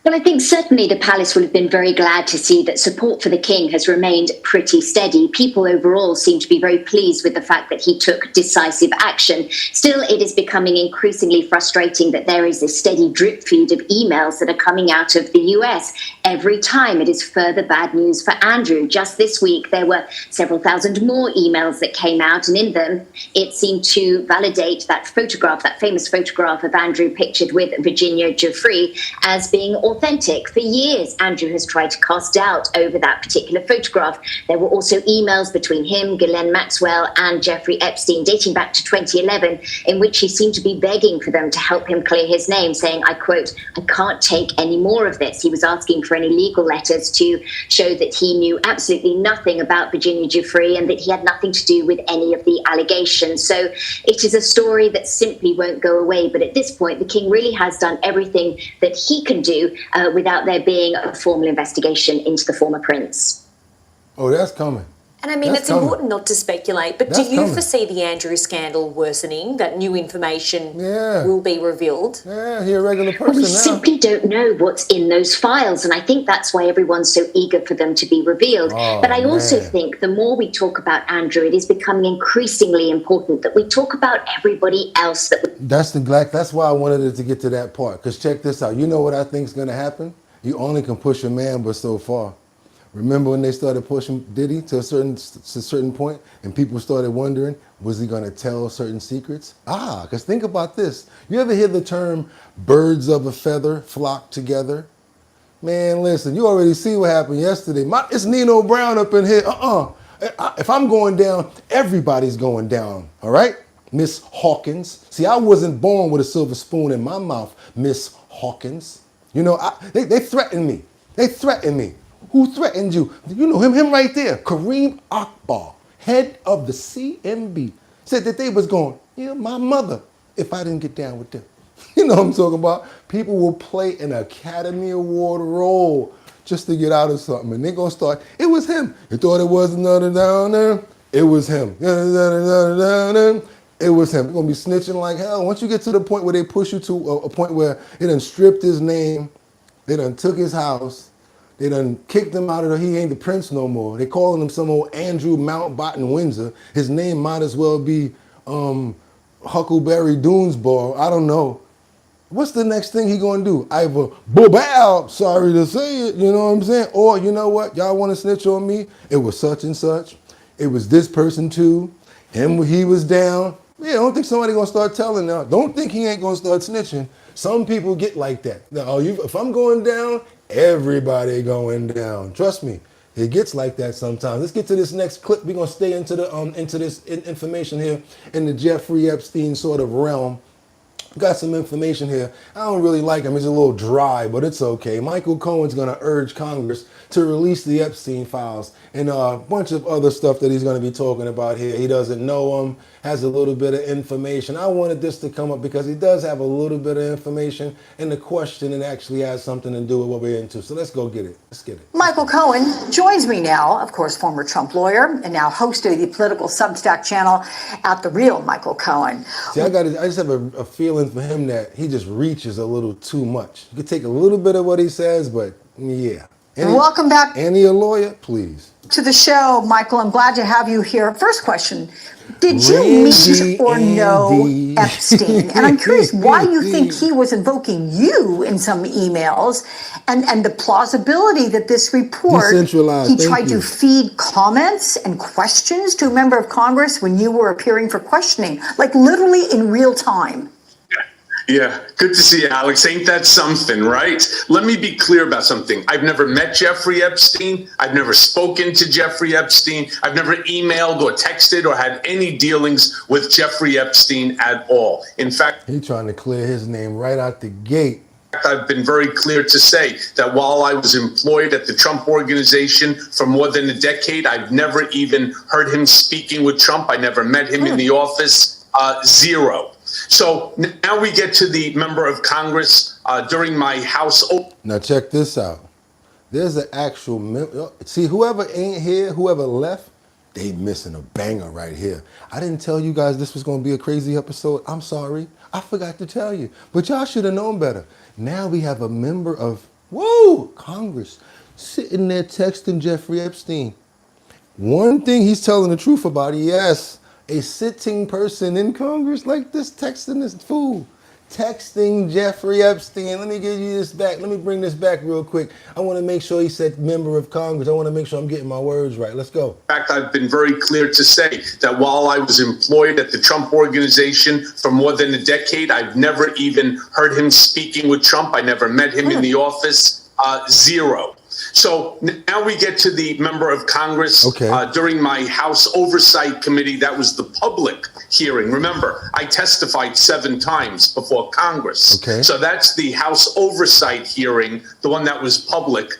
Well, I think certainly the palace will have been very glad to see that support for the King has remained pretty steady. People overall seem to be very pleased with the fact that he took decisive action. Still, it is becoming increasingly frustrating that there is a steady drip feed of emails that are coming out of the US. Every time it is further bad news for Andrew. Just this week, there were several thousand more emails that came out, and in them, it seemed to validate that photograph, that famous photograph of Andrew pictured with Virginia Jeffrey, as being authentic. For years, Andrew has tried to cast doubt over that particular photograph. There were also emails between him, Ghislaine Maxwell, and Jeffrey Epstein dating back to 2011, in which he seemed to be begging for them to help him clear his name, saying, I quote, I can't take any more of this. He was asking for any legal letters to show that he knew absolutely nothing about Virginia Jeffrey and that he had nothing to do with any of the allegations. So it is a story that simply won't go away. But at this point, the King really has done everything that he can do without there being a formal investigation into the former prince. Oh, that's coming. And I mean, it's important not to speculate, but do you foresee the Andrew scandal worsening, that new information will be revealed? Yeah, he's a regular person Well, we now. simply don't know what's in those files, and I think that's why everyone's so eager for them to be revealed. But I also think the more we talk about Andrew, it is becoming increasingly important that we talk about everybody else that That's why I wanted it to get to that part. Because check this out. You know what I think is going to happen? You only can push a man but so far. Remember when they started pushing Diddy to a certain point, and people started wondering, was he going to tell certain secrets? Because think about this. You ever hear the term birds of a feather flock together? Man, listen, you already see what happened yesterday. It's Nino Brown up in here. If I'm going down, everybody's going down, all right? Miss Hawkins. See, I wasn't born with a silver spoon in my mouth, Miss Hawkins. You know, they threatened me. They threatened me. Who threatened you? You know him right there. Kareem Akbar, head of the CMB, said that they was going, my mother, if I didn't get down with them. You know what I'm talking about? People will play an Academy Award role just to get out of something. And they're going to start, it was him. You thought it was another down there? It was him. It was him. They're going to be snitching like hell. Once you get to the point where they push you to a point where they done stripped his name, they done took his house, they done kicked him out of there. He ain't the prince no more. They calling him some old Andrew Mountbatten Windsor. His name might as well be Huckleberry Doonesboro. I don't know. What's the next thing he gonna do? Either bow, sorry to say it, you know what I'm saying? Or you know what? Y'all want to snitch on me? It was such and such. It was this person too. And he was down. Yeah, I don't think somebody gonna start telling now. Don't think he ain't gonna start snitching. Some people get like that. Now, if I'm going down, everybody going down. Trust me, it gets like that sometimes. Let's get to this next clip. We're gonna stay into this information here in the Jeffrey Epstein sort of realm. Got some information here. I don't really like him. He's a little dry, but it's okay. Michael Cohen's going to urge Congress to release the Epstein files and a bunch of other stuff that he's going to be talking about here. He doesn't know him, has a little bit of information. I wanted this to come up because he does have a little bit of information, and the question it actually has something to do with what we're into. So let's go get it. Let's get it. Michael Cohen joins me now, of course, former Trump lawyer and now host of the political Substack channel At The Real Michael Cohen. See, I just have a feeling for him that he just reaches a little too much. You could take a little bit of what he says, but yeah, Welcome back Annie, a lawyer, please. to the show, Michael. I'm glad to have you here. First question. Did you meet or know Epstein? And I'm curious why you think he was invoking you in some emails and the plausibility that this report, he tried to feed comments and questions to a member of Congress when you were appearing for questioning, like literally in real time. Yeah, good to see you, Alex. Ain't that something, right? Let me be clear about something. I've never met Jeffrey Epstein. I've never spoken to Jeffrey Epstein. I've never emailed or texted or had any dealings with Jeffrey Epstein at all. In fact, he's trying to clear his name right out the gate. I've been very clear to say that while I was employed at the Trump Organization for more than a decade, I've never even heard him speaking with Trump. I never met him in the office. Zero. So now we get to the member of Congress during my House. Now check this out. There's an actual see, whoever ain't here, whoever left, they missing a banger right here. I didn't tell you guys this was going to be a crazy episode. I'm sorry. I forgot to tell you. But y'all should have known better. Now we have a member of, Congress sitting there texting Jeffrey Epstein. One thing he's telling the truth about, yes, a sitting person in Congress like this texting this fool. Texting Jeffrey Epstein. Let me give you this back. Let me bring this back real quick. I want to make sure he said member of Congress. I want to make sure I'm getting my words right. Let's go. In fact, I've been very clear to say that while I was employed at the Trump Organization for more than a decade, I've never even heard him speaking with Trump. I never met him in the office. Zero. So now we get to the member of Congress during my House Oversight Committee. That was the public hearing. Remember, I testified 7 times before Congress. So that's the House Oversight hearing, the one that was public.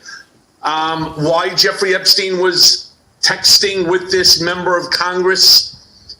Why Jeffrey Epstein was texting with this member of Congress,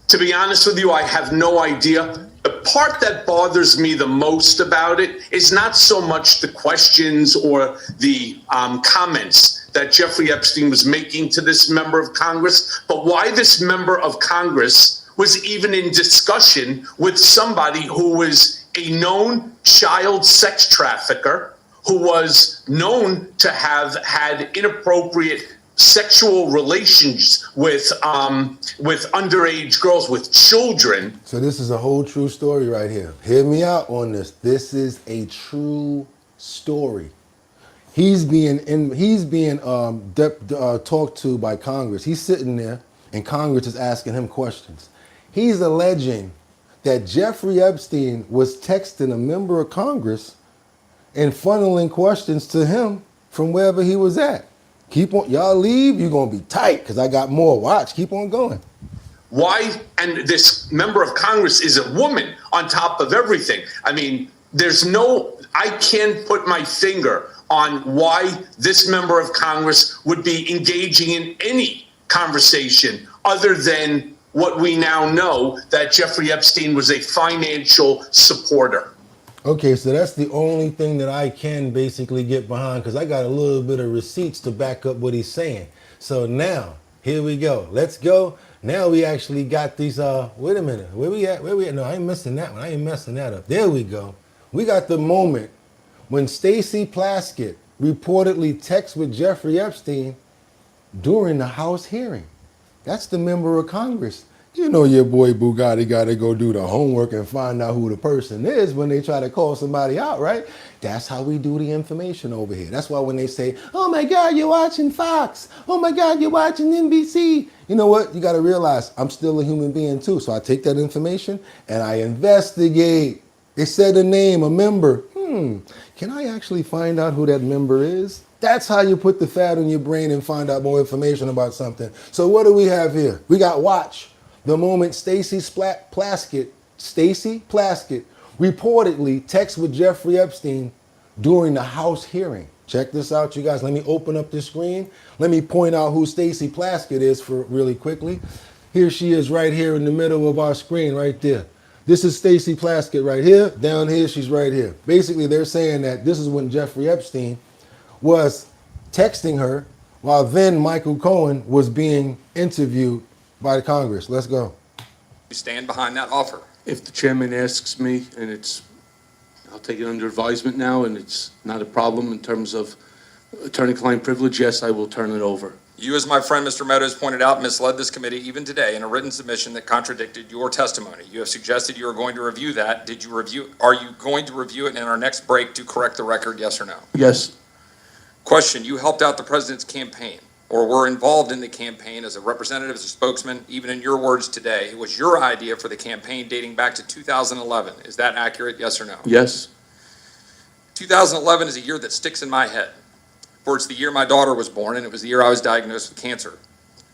to be honest with you, I have no idea. The part that bothers me the most about it is not so much the questions or the comments that Jeffrey Epstein was making to this member of Congress, but why this member of Congress was even in discussion with somebody who was a known child sex trafficker, who was known to have had inappropriate sexual relations with underage girls, with children. So this is a whole true story right here. Hear me out on this. This is a true story. He's being talked to by Congress. He's sitting there, and Congress is asking him questions. He's alleging that Jeffrey Epstein was texting a member of Congress and funneling questions to him from wherever he was at. Keep on, y'all leave, you're gonna be tight, because I got more. Watch, keep on going. Why? And this member of Congress is a woman on top of everything. I mean, I can't put my finger on why this member of Congress would be engaging in any conversation other than what we now know, that Jeffrey Epstein was a financial supporter. Okay, so that's the only thing that I can basically get behind, because I got a little bit of receipts to back up what he's saying. So now, here we go. Let's go. Now we actually got these, wait a minute. Where we at? No, I ain't missing that one. I ain't messing that up. There we go. We got the moment when Stacey Plaskett reportedly texted with Jeffrey Epstein during the House hearing. That's the member of Congress. You know your boy Bugatti got to go do the homework and find out who the person is when they try to call somebody out, right? That's how we do the information over here. That's why when they say, oh my God, you're watching Fox. Oh my God, you're watching NBC. You know what? You got to realize I'm still a human being too. So I take that information and I investigate. They said a name, a member. Can I actually find out who that member is? That's how you put the fat on your brain and find out more information about something. So what do we have here? We got watch. The moment Stacey Plaskett reportedly texts with Jeffrey Epstein during the House hearing. Check this out, you guys. Let me open up the screen. Let me point out who Stacey Plaskett is for really quickly. Here she is right here in the middle of our screen right there. This is Stacey Plaskett right here. Down here, she's right here. Basically, they're saying that this is when Jeffrey Epstein was texting her while then Michael Cohen was being interviewed by the Congress. Let's go. We stand behind that offer. If the chairman asks me, and I'll take it under advisement now, and it's not a problem in terms of Attorney-client privilege, yes, I will turn it over. You, as my friend Mr. Meadows pointed out, misled this committee even today in a written submission that contradicted your testimony. You have suggested you are going to review that. Are you going to review it in our next break to correct the record, yes or no? Yes. Question, you helped out the president's campaign or were involved in the campaign as a representative, as a spokesman, even in your words today. It was your idea for the campaign dating back to 2011. Is that accurate, yes or no? Yes. 2011 is a year that sticks in my head. For it's the year my daughter was born, and it was the year I was diagnosed with cancer.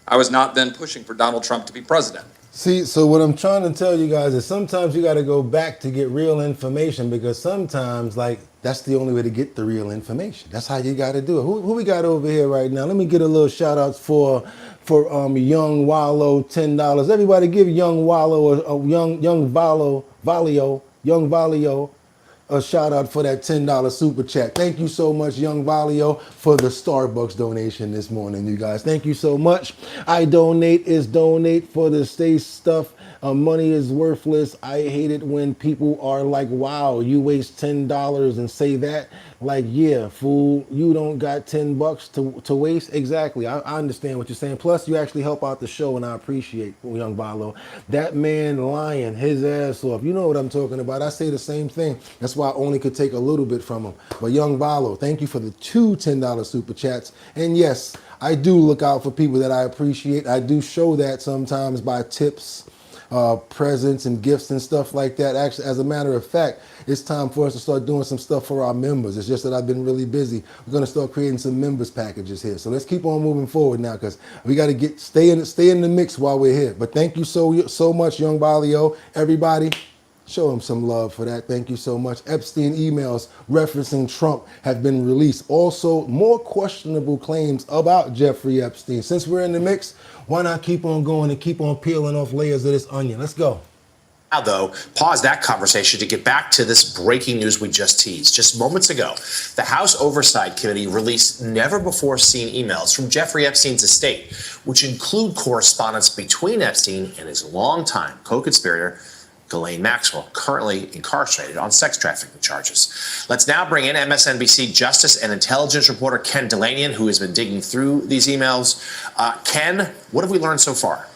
I was not then pushing for Donald Trump to be president. See, so what I'm trying to tell you guys is sometimes you got to go back to get real information, because sometimes, like, that's the only way to get the real information. That's how you got to do it. Who we got over here right now? Let me get a little shout out for Young Wallow, $10. Everybody give Young Wallow Young Valio a shout out for that $10 super chat. Thank you so much, Young Valio, for the Starbucks donation this morning, you guys. Thank you so much. I donate for the stay stuff. Money is worthless. I hate it when people are like, wow, you waste $10 and say that. Like, yeah, fool, you don't got $10 to waste. Exactly. I understand what you're saying. Plus, you actually help out the show, and I appreciate Young Valo. That man lying his ass off. You know what I'm talking about. I say the same thing. That's why I only could take a little bit from him. But Young Valo, thank you for the two $10 super chats. And yes, I do look out for people that I appreciate. I do show that sometimes by tips, presents and gifts and stuff like that. Actually, as a matter of fact, it's time for us to start doing some stuff for our members. It's just that I've been really busy. We're going to start creating some members packages here. So let's keep on moving forward now, because we got to stay in the mix while we're here. But thank you so much, Young Balio. Everybody, show him some love for that. Thank you so much. Epstein emails referencing Trump have been released. Also, more questionable claims about Jeffrey Epstein. Since we're in the mix, why not keep on going and keep on peeling off layers of this onion? Let's go. Now, though, pause that conversation to get back to this breaking news we just teased. Just moments ago, the House Oversight Committee released never-before-seen emails from Jeffrey Epstein's estate, which include correspondence between Epstein and his longtime co-conspirator, Ghislaine Maxwell, currently incarcerated on sex trafficking charges. Let's now bring in MSNBC Justice and Intelligence reporter Ken Delanian, who has been digging through these emails. Ken, what have we learned so far?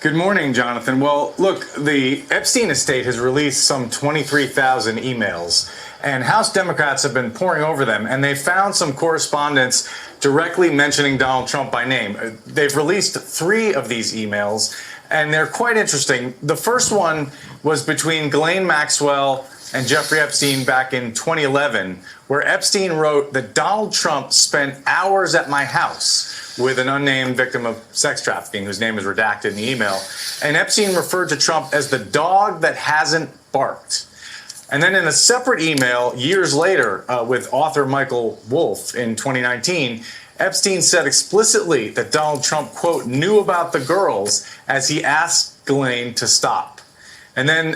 Good morning, Jonathan. Well, look, the Epstein estate has released some 23,000 emails, and House Democrats have been poring over them, and they found some correspondence directly mentioning Donald Trump by name. They've released 3 of these emails, and they're quite interesting. The first one was between Ghislaine Maxwell and Jeffrey Epstein back in 2011, where Epstein wrote that Donald Trump spent hours at my house with an unnamed victim of sex trafficking, whose name is redacted in the email. And Epstein referred to Trump as the dog that hasn't barked. And then in a separate email years later with author Michael Wolff in 2019, Epstein said explicitly that Donald Trump, quote, knew about the girls as he asked Ghislaine to stop. And then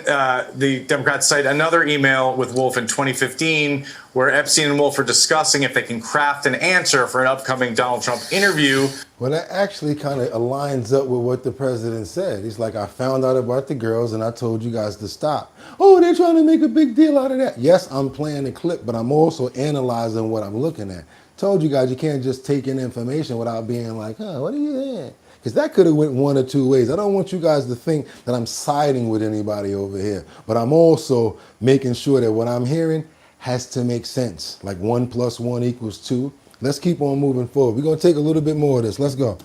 the Democrats cite another email with Wolff in 2015 where Epstein and Wolff are discussing if they can craft an answer for an upcoming Donald Trump interview. Well, that actually kind of aligns up with what the president said. He's like, I found out about the girls and I told you guys to stop. Oh, they're trying to make a big deal out of that. Yes, I'm playing the clip, but I'm also analyzing what I'm looking at. Told you guys you can't just take in information without being like, what are you saying? Because that could have went one or two ways. I don't want you guys to think that I'm siding with anybody over here, but I'm also making sure that what I'm hearing has to make sense. Like 1 + 1 = 2. Let's keep on moving forward. We're going to take a little bit more of this. Let's go.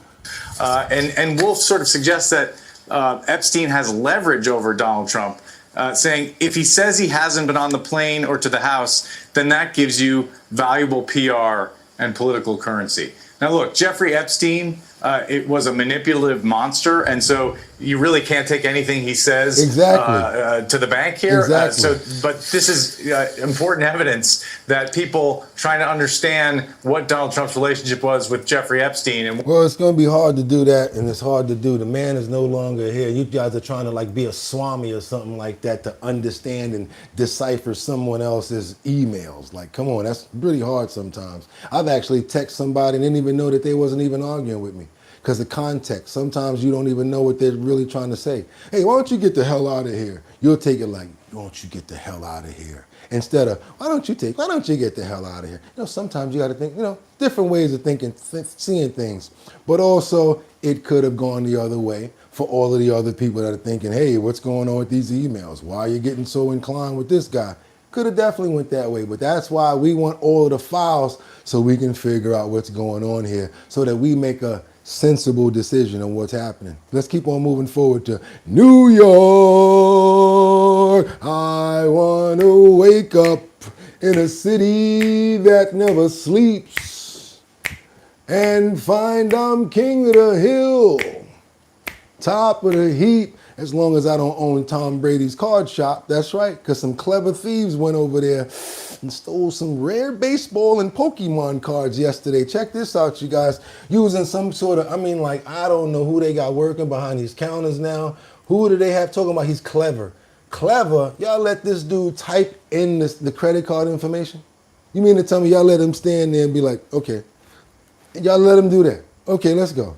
And Wolff sort of suggests that Epstein has leverage over Donald Trump, saying if he says he hasn't been on the plane or to the House, then that gives you valuable PR and political currency. Now, look, Jeffrey Epstein, it was a manipulative monster, and so you really can't take anything he says to the bank here. Exactly. But this is important evidence that people trying to understand what Donald Trump's relationship was with Jeffrey Epstein. Well, it's going to be hard to do that, and it's hard to do. The man is no longer here. You guys are trying to like be a swami or something like that to understand and decipher someone else's emails. Like, come on, that's really hard sometimes. I've actually texted somebody and didn't even know that they wasn't even arguing with me. because of context. Sometimes you don't even know what they're really trying to say. Hey, why don't you get the hell out of here? You'll take it like, why don't you get the hell out of here? Instead of, why don't you get the hell out of here? Sometimes you got to think, different ways of thinking, seeing things. But also, it could have gone the other way for all of the other people that are thinking, hey, what's going on with these emails? Why are you getting so inclined with this guy? Could have definitely went that way, but that's why we want all of the files so we can figure out what's going on here so that we make a sensible decision on what's happening. Let's keep on moving forward to New York. I want to wake up in a city that never sleeps and find I'm king of the hill, top of the heap. As long as I don't own Tom Brady's card shop, that's right, because some clever thieves went over there and stole some rare baseball and Pokemon cards yesterday. Check this out, you guys. Using some sort of, I don't know who they got working behind these counters now. Who do they have talking about he's clever? Clever? Y'all let this dude type in the credit card information? You mean to tell me y'all let him stand there and be like, okay. Y'all let him do that. Okay, let's go.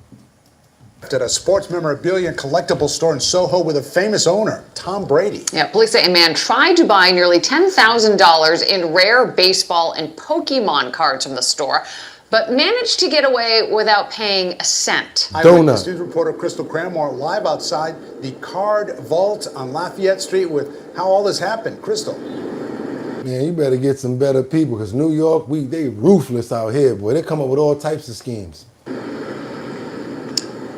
At a sports memorabilia and collectible store in Soho with a famous owner, Tom Brady. Yeah, police say a man tried to buy nearly $10,000 in rare baseball and Pokemon cards from the store, but managed to get away without paying a cent. Eyewitness News reporter Crystal Cranmore live outside the card vault on Lafayette Street with how all this happened. Crystal. Man, you better get some better people because New York, they ruthless out here, boy. They come up with all types of schemes.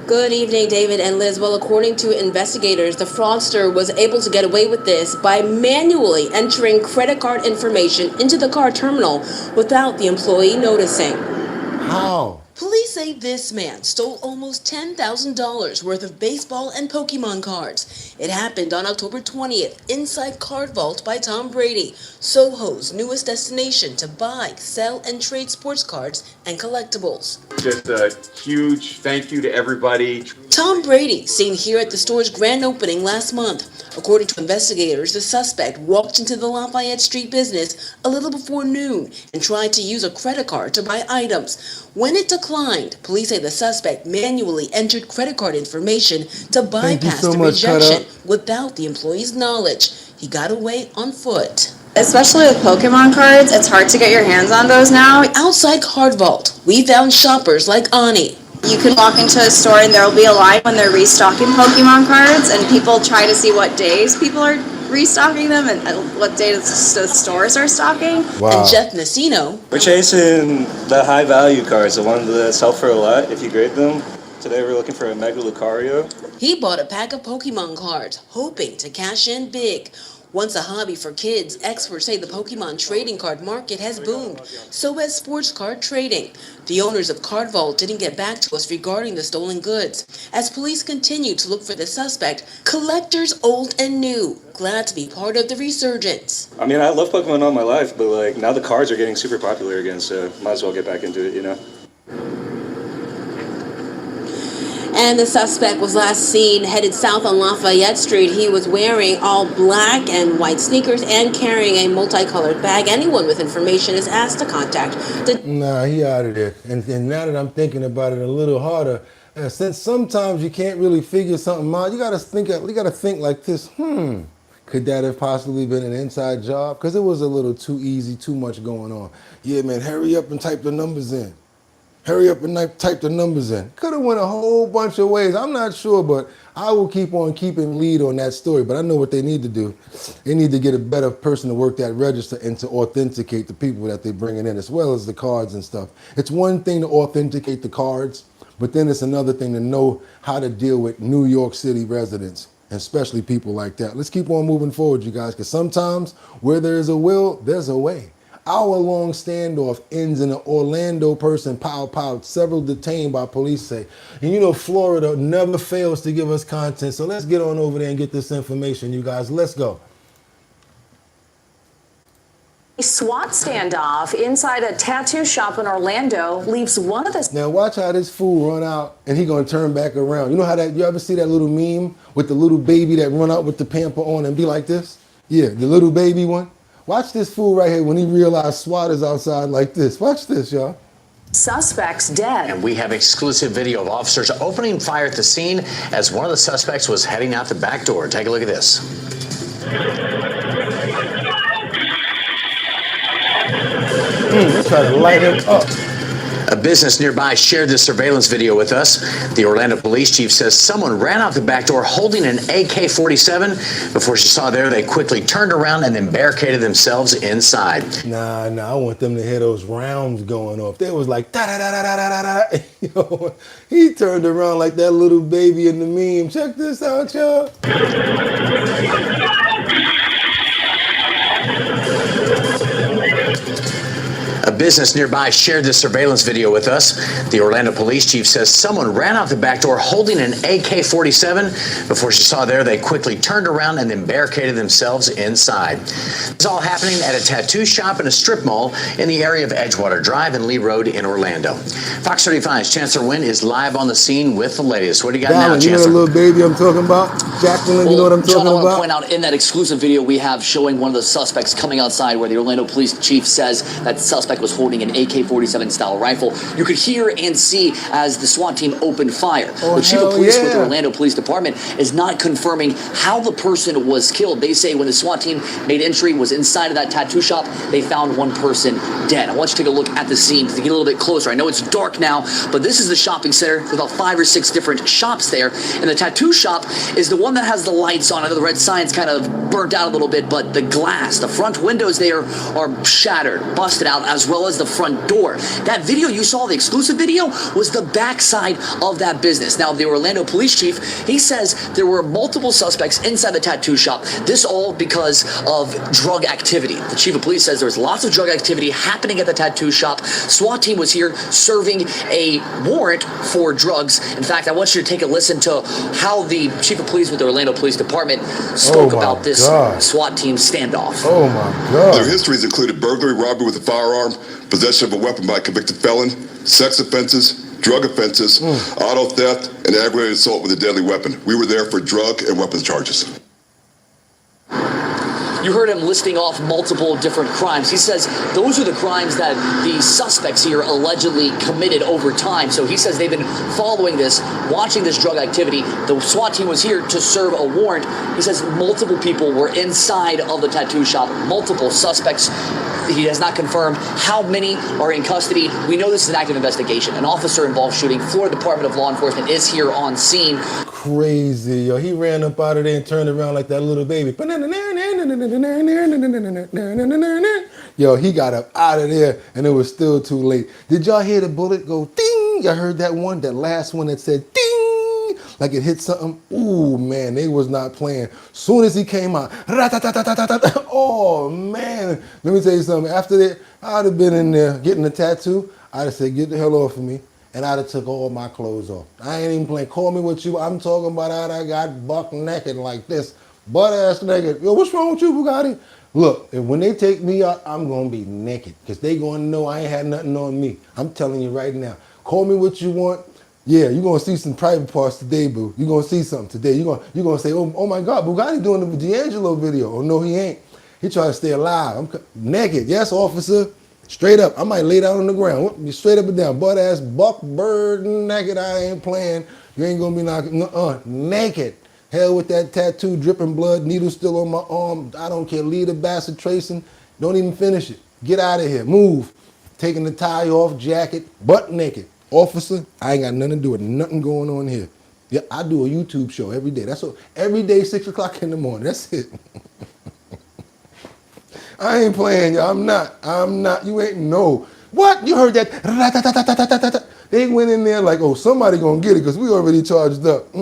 Good evening, David and Liz. Well, according to investigators, the fraudster was able to get away with this by manually entering credit card information into the card terminal without the employee noticing. How? Police say this man stole almost $10,000 worth of baseball and Pokemon cards. It happened on October 20th inside Card Vault by Tom Brady, Soho's newest destination to buy, sell, and trade sports cards and collectibles. Just a huge thank you to everybody. Tom Brady, seen here at the store's grand opening last month. According to investigators, the suspect walked into the Lafayette Street business a little before noon and tried to use a credit card to buy items. When it declined, police say the suspect manually entered credit card information to bypass the rejection without the employee's knowledge. He got away on foot. Especially with Pokemon cards, it's hard to get your hands on those now. Outside Card Vault, we found shoppers like Ani. You can walk into a store and there will be a line when they're restocking Pokemon cards, and people try to see what days people are restocking them and what days the stores are stocking. Wow. And Jeff Nacino. We're chasing the high value cards, the ones that sell for a lot if you grade them. Today we're looking for a Mega Lucario. He bought a pack of Pokemon cards, hoping to cash in big. Once a hobby for kids, experts say the Pokemon trading card market has boomed. So has sports card trading. The owners of Card Vault didn't get back to us regarding the stolen goods. As police continue to look for the suspect, collectors old and new, glad to be part of the resurgence. I mean, I love Pokemon all my life, but now the cards are getting super popular again, so might as well get back into it, And the suspect was last seen headed south on Lafayette Street. He was wearing all black and white sneakers and carrying a multicolored bag. Anyone with information is asked to contact the... Nah, he out of there. And now that I'm thinking about it a little harder, since sometimes you can't really figure something out, you gotta think like this. Could that have possibly been an inside job? Because it was a little too easy, too much going on. Yeah, man, hurry up and type the numbers in. Hurry up and type the numbers in. Could have went a whole bunch of ways. I'm not sure, but I will keep on keeping lead on that story. But I know what they need to do. They need to get a better person to work that register and to authenticate the people that they're bringing in, as well as the cards and stuff. It's one thing to authenticate the cards, but then it's another thing to know how to deal with New York City residents, especially people like that. Let's keep on moving forward, you guys, because sometimes where there is a will, there's a way. Hour-long standoff ends in an Orlando person pow, several detained by police say. And Florida never fails to give us content, so let's get on over there and get this information, you guys. Let's go. A SWAT standoff inside a tattoo shop in Orlando leaves one of the... Now watch how this fool run out and he gonna turn back around. You know how you ever see that little meme with the little baby that run out with the pamper on and be like this? Yeah, the little baby one. Watch this fool right here when he realized SWAT is outside like this. Watch this, y'all. Suspects dead. And we have exclusive video of officers opening fire at the scene as one of the suspects was heading out the back door. Take a look at this. Try to light him up. A business nearby shared this surveillance video with us. The Orlando police chief says someone ran out the back door holding an AK-47. Before she saw there, they quickly turned around and then barricaded themselves inside. Nah, I want them to hear those rounds going off. They was like, da-da-da-da-da-da-da. Yo, he turned around like that little baby in the meme. Check this out, y'all. A business nearby shared this surveillance video with us. The Orlando police chief says someone ran out the back door holding an AK-47. Before she saw there, they quickly turned around and then barricaded themselves inside. It's all happening at a tattoo shop and a strip mall in the area of Edgewater Drive and Lee Road in Orlando. Fox 35's Chancellor Wynn is live on the scene with the latest. What do you got now, You know Chancellor? the little baby I'm talking about? Jacqueline, you know what I'm talking John, I want to about? point out in that exclusive video we have showing one of the suspects coming outside where the Orlando police chief says that suspect was holding an AK-47 style rifle. You could hear and see as the SWAT team opened fire. The chief of police with the Orlando Police Department is not confirming how the person was killed. They say when the SWAT team made entry, was inside of that tattoo shop, they found one person dead. I want you to take a look at the scene to get a little bit closer. I know it's dark now, but this is the shopping center. There's about 5 or 6 different shops there. And the tattoo shop is the one that has the lights on. I know the red sign's kind of burnt out a little bit, but the glass, the front windows there are shattered, busted out, as well as the front door. That video you saw, the exclusive video, was the backside of that business. Now, the Orlando police chief, he says there were multiple suspects inside the tattoo shop. This all because of drug activity. The chief of police says there was lots of drug activity happening at the tattoo shop. SWAT team was here serving a warrant for drugs. In fact, I want you to take a listen to how the chief of police with the Orlando Police Department spoke about this SWAT team standoff. Oh my God. Their histories included burglary, robbery with a firearm, possession of a weapon by a convicted felon, sex offenses, drug offenses, auto theft, and aggravated assault with a deadly weapon. We were there for drug and weapons charges. You heard him listing off multiple different crimes. He says those are the crimes that the suspects here allegedly committed over time. So he says they've been following this, watching this drug activity. The SWAT team was here to serve a warrant. He says multiple people were inside of the tattoo shop, multiple suspects. He has not confirmed how many are in custody. We know this is an active investigation. An officer involved shooting. Florida Department of Law Enforcement is here on scene. Crazy, yo. He ran up out of there and turned around like that little baby. Yo, he got up out of there and it was still too late. Did y'all hear the bullet go ding? Y'all heard that one? That last one that said ding, like it hit something? Ooh, man, they was not playing. Soon as he came out, oh, man. Let me tell you something. After that, I'd have been in there getting a tattoo. I'd have said, get the hell off of me. And I'd have took all my clothes off. I ain't even playing. Call me what you, I'm talking about I got buck naked like this. Butt ass naked. Yo, what's wrong with you, Bugatti? Look, and when they take me out, I'm going to be naked. Because they going to know I ain't had nothing on me. I'm telling you right now. Call me what you want. Yeah, you're going to see some private parts today, boo. You're going to see something today. You're going to say, oh my God, Bugatti doing the D'Angelo video. Oh, no, he ain't. He trying to stay alive. I'm naked. Yes, officer. Straight up. I might lay down on the ground. Straight up and down. Butt ass, buck, bird, naked. I ain't playing. You ain't going to be knocking. Naked. Hell with that tattoo, dripping blood, needle still on my arm. I don't care. Leave the bastard tracing. Don't even finish it. Get out of here. Move. Taking the tie off, jacket, butt naked. Officer, I ain't got nothing to do with nothing going on here. Yeah, I do a YouTube show every day. That's what, every day, 6 o'clock in the morning. That's it. I ain't playing, y'all. I'm not. You ain't no. What? You heard that? They went in there like, oh, somebody gonna get it because we already charged up.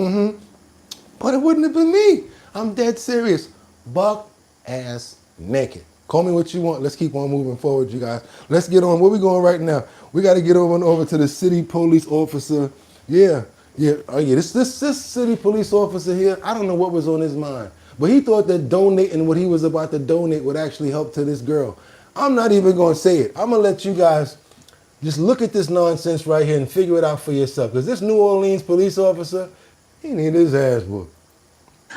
But it wouldn't have been me. I'm dead serious. Buck ass naked. Call me what you want. Let's keep on moving forward, you guys. Let's get on. Where we going right now? We got to get over to the city police officer. Yeah. Oh yeah. This city police officer here. I don't know what was on his mind, but he thought that donating what he was about to donate would actually help to this girl. I'm not even going to say it. I'm going to let you guys just look at this nonsense right here and figure it out for yourself. Because this New Orleans police officer, he needed his ass whooped.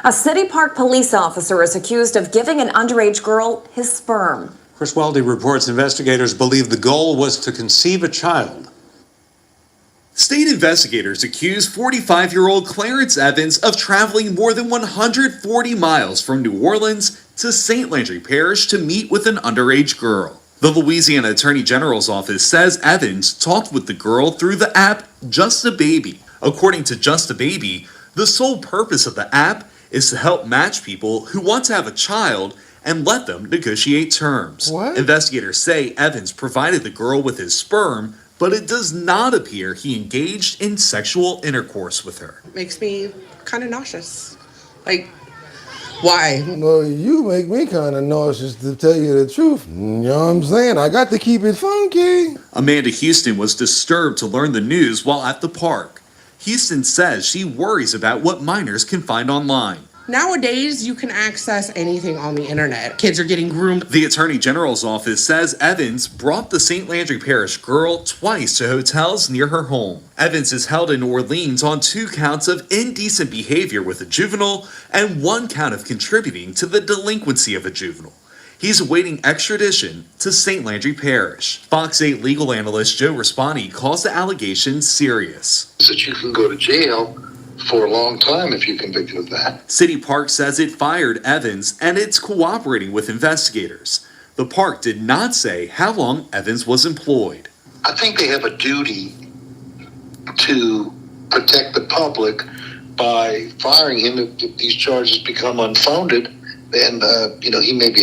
A City Park police officer is accused of giving an underage girl his sperm. Chris Weldy reports investigators believe the goal was to conceive a child. State investigators accuse 45-year-old Clarence Evans of traveling more than 140 miles from New Orleans to St. Landry Parish to meet with an underage girl. The Louisiana Attorney General's office says Evans talked with the girl through the app Just a Baby. According to Just a Baby, the sole purpose of the app is to help match people who want to have a child and let them negotiate terms. What? Investigators say Evans provided the girl with his sperm, but it does not appear he engaged in sexual intercourse with her. Makes me kind of nauseous. Like, why? Well, you make me kind of nauseous, to tell you the truth. You know what I'm saying? I got to keep it funky. Amanda Houston was disturbed to learn the news while at the park. Houston says she worries about what minors can find online. Nowadays, you can access anything on the internet. Kids are getting groomed. The Attorney General's office says Evans brought the St. Landry Parish girl twice to hotels near her home. Evans is held in New Orleans on 2 counts of indecent behavior with a juvenile and 1 count of contributing to the delinquency of a juvenile. He's awaiting extradition to St. Landry Parish. Fox 8 legal analyst Joe Raspani calls the allegations serious. That you can go to jail for a long time if you're convicted of that. City Park says it fired Evans and it's cooperating with investigators. The park did not say how long Evans was employed. I think they have a duty to protect the public by firing him if these charges become unfounded. Then, he maybe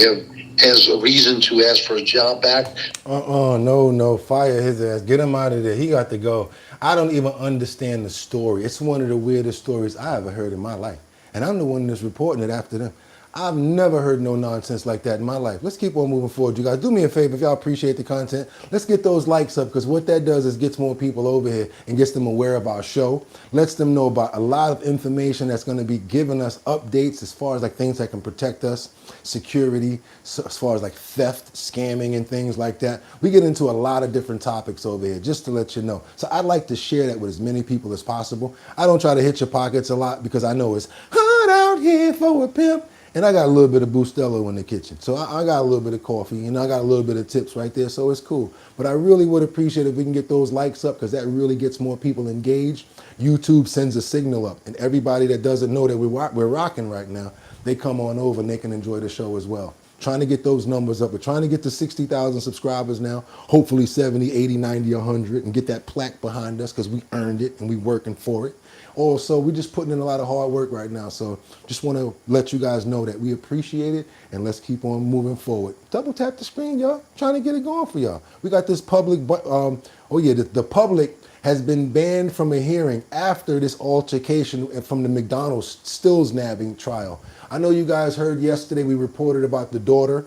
has a reason to ask for a job back. No, fire his ass. Get him out of there. He got to go. I don't even understand the story. It's one of the weirdest stories I ever heard in my life. And I'm the one that's reporting it after them. I've never heard no nonsense like that in my life. Let's keep on moving forward. You guys, do me a favor, if y'all appreciate the content, let's get those likes up, because what that does is gets more people over here and gets them aware of our show, lets them know about a lot of information that's going to be giving us updates as far as like things that can protect us, security, so as far as like theft, scamming, and things like that. We get into a lot of different topics over here, just to let you know. So I'd like to share that with as many people as possible. I don't try to hit your pockets a lot because I know it's hot out here for a pimp. And I got a little bit of Bustelo in the kitchen. So I got a little bit of coffee, and I got a little bit of tips right there, so it's cool. But I really would appreciate if we can get those likes up, because that really gets more people engaged. YouTube sends a signal up, and everybody that doesn't know that we're rocking right now, they come on over and they can enjoy the show as well. Trying to get those numbers up. We're trying to get to 60,000 subscribers now, hopefully 70, 80, 90, 100, and get that plaque behind us, because we earned it and we working for it. Also, we're just putting in a lot of hard work right now, so just want to let you guys know that we appreciate it, and let's keep on moving forward. Double tap the screen, y'all. Trying to get it going for y'all. We got this public, the public has been banned from a hearing after this altercation from the McDonald's stills nabbing trial. I know you guys heard yesterday we reported about the daughter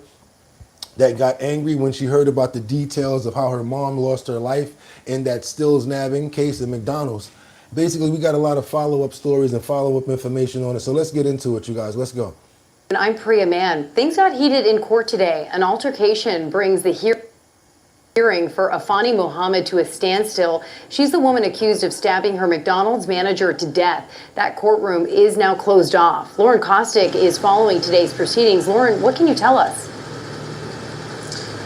that got angry when she heard about the details of how her mom lost her life in that stills nabbing case at McDonald's. Basically, we got a lot of follow-up stories and follow-up information on it. So let's get into it, you guys. Let's go. And I'm Priya Mann. Things got heated in court today. An altercation brings the hearing for Afani Mohammed to a standstill. She's the woman accused of stabbing her McDonald's manager to death. That courtroom is now closed off. Lauren Kostick is following today's proceedings. Lauren, what can you tell us?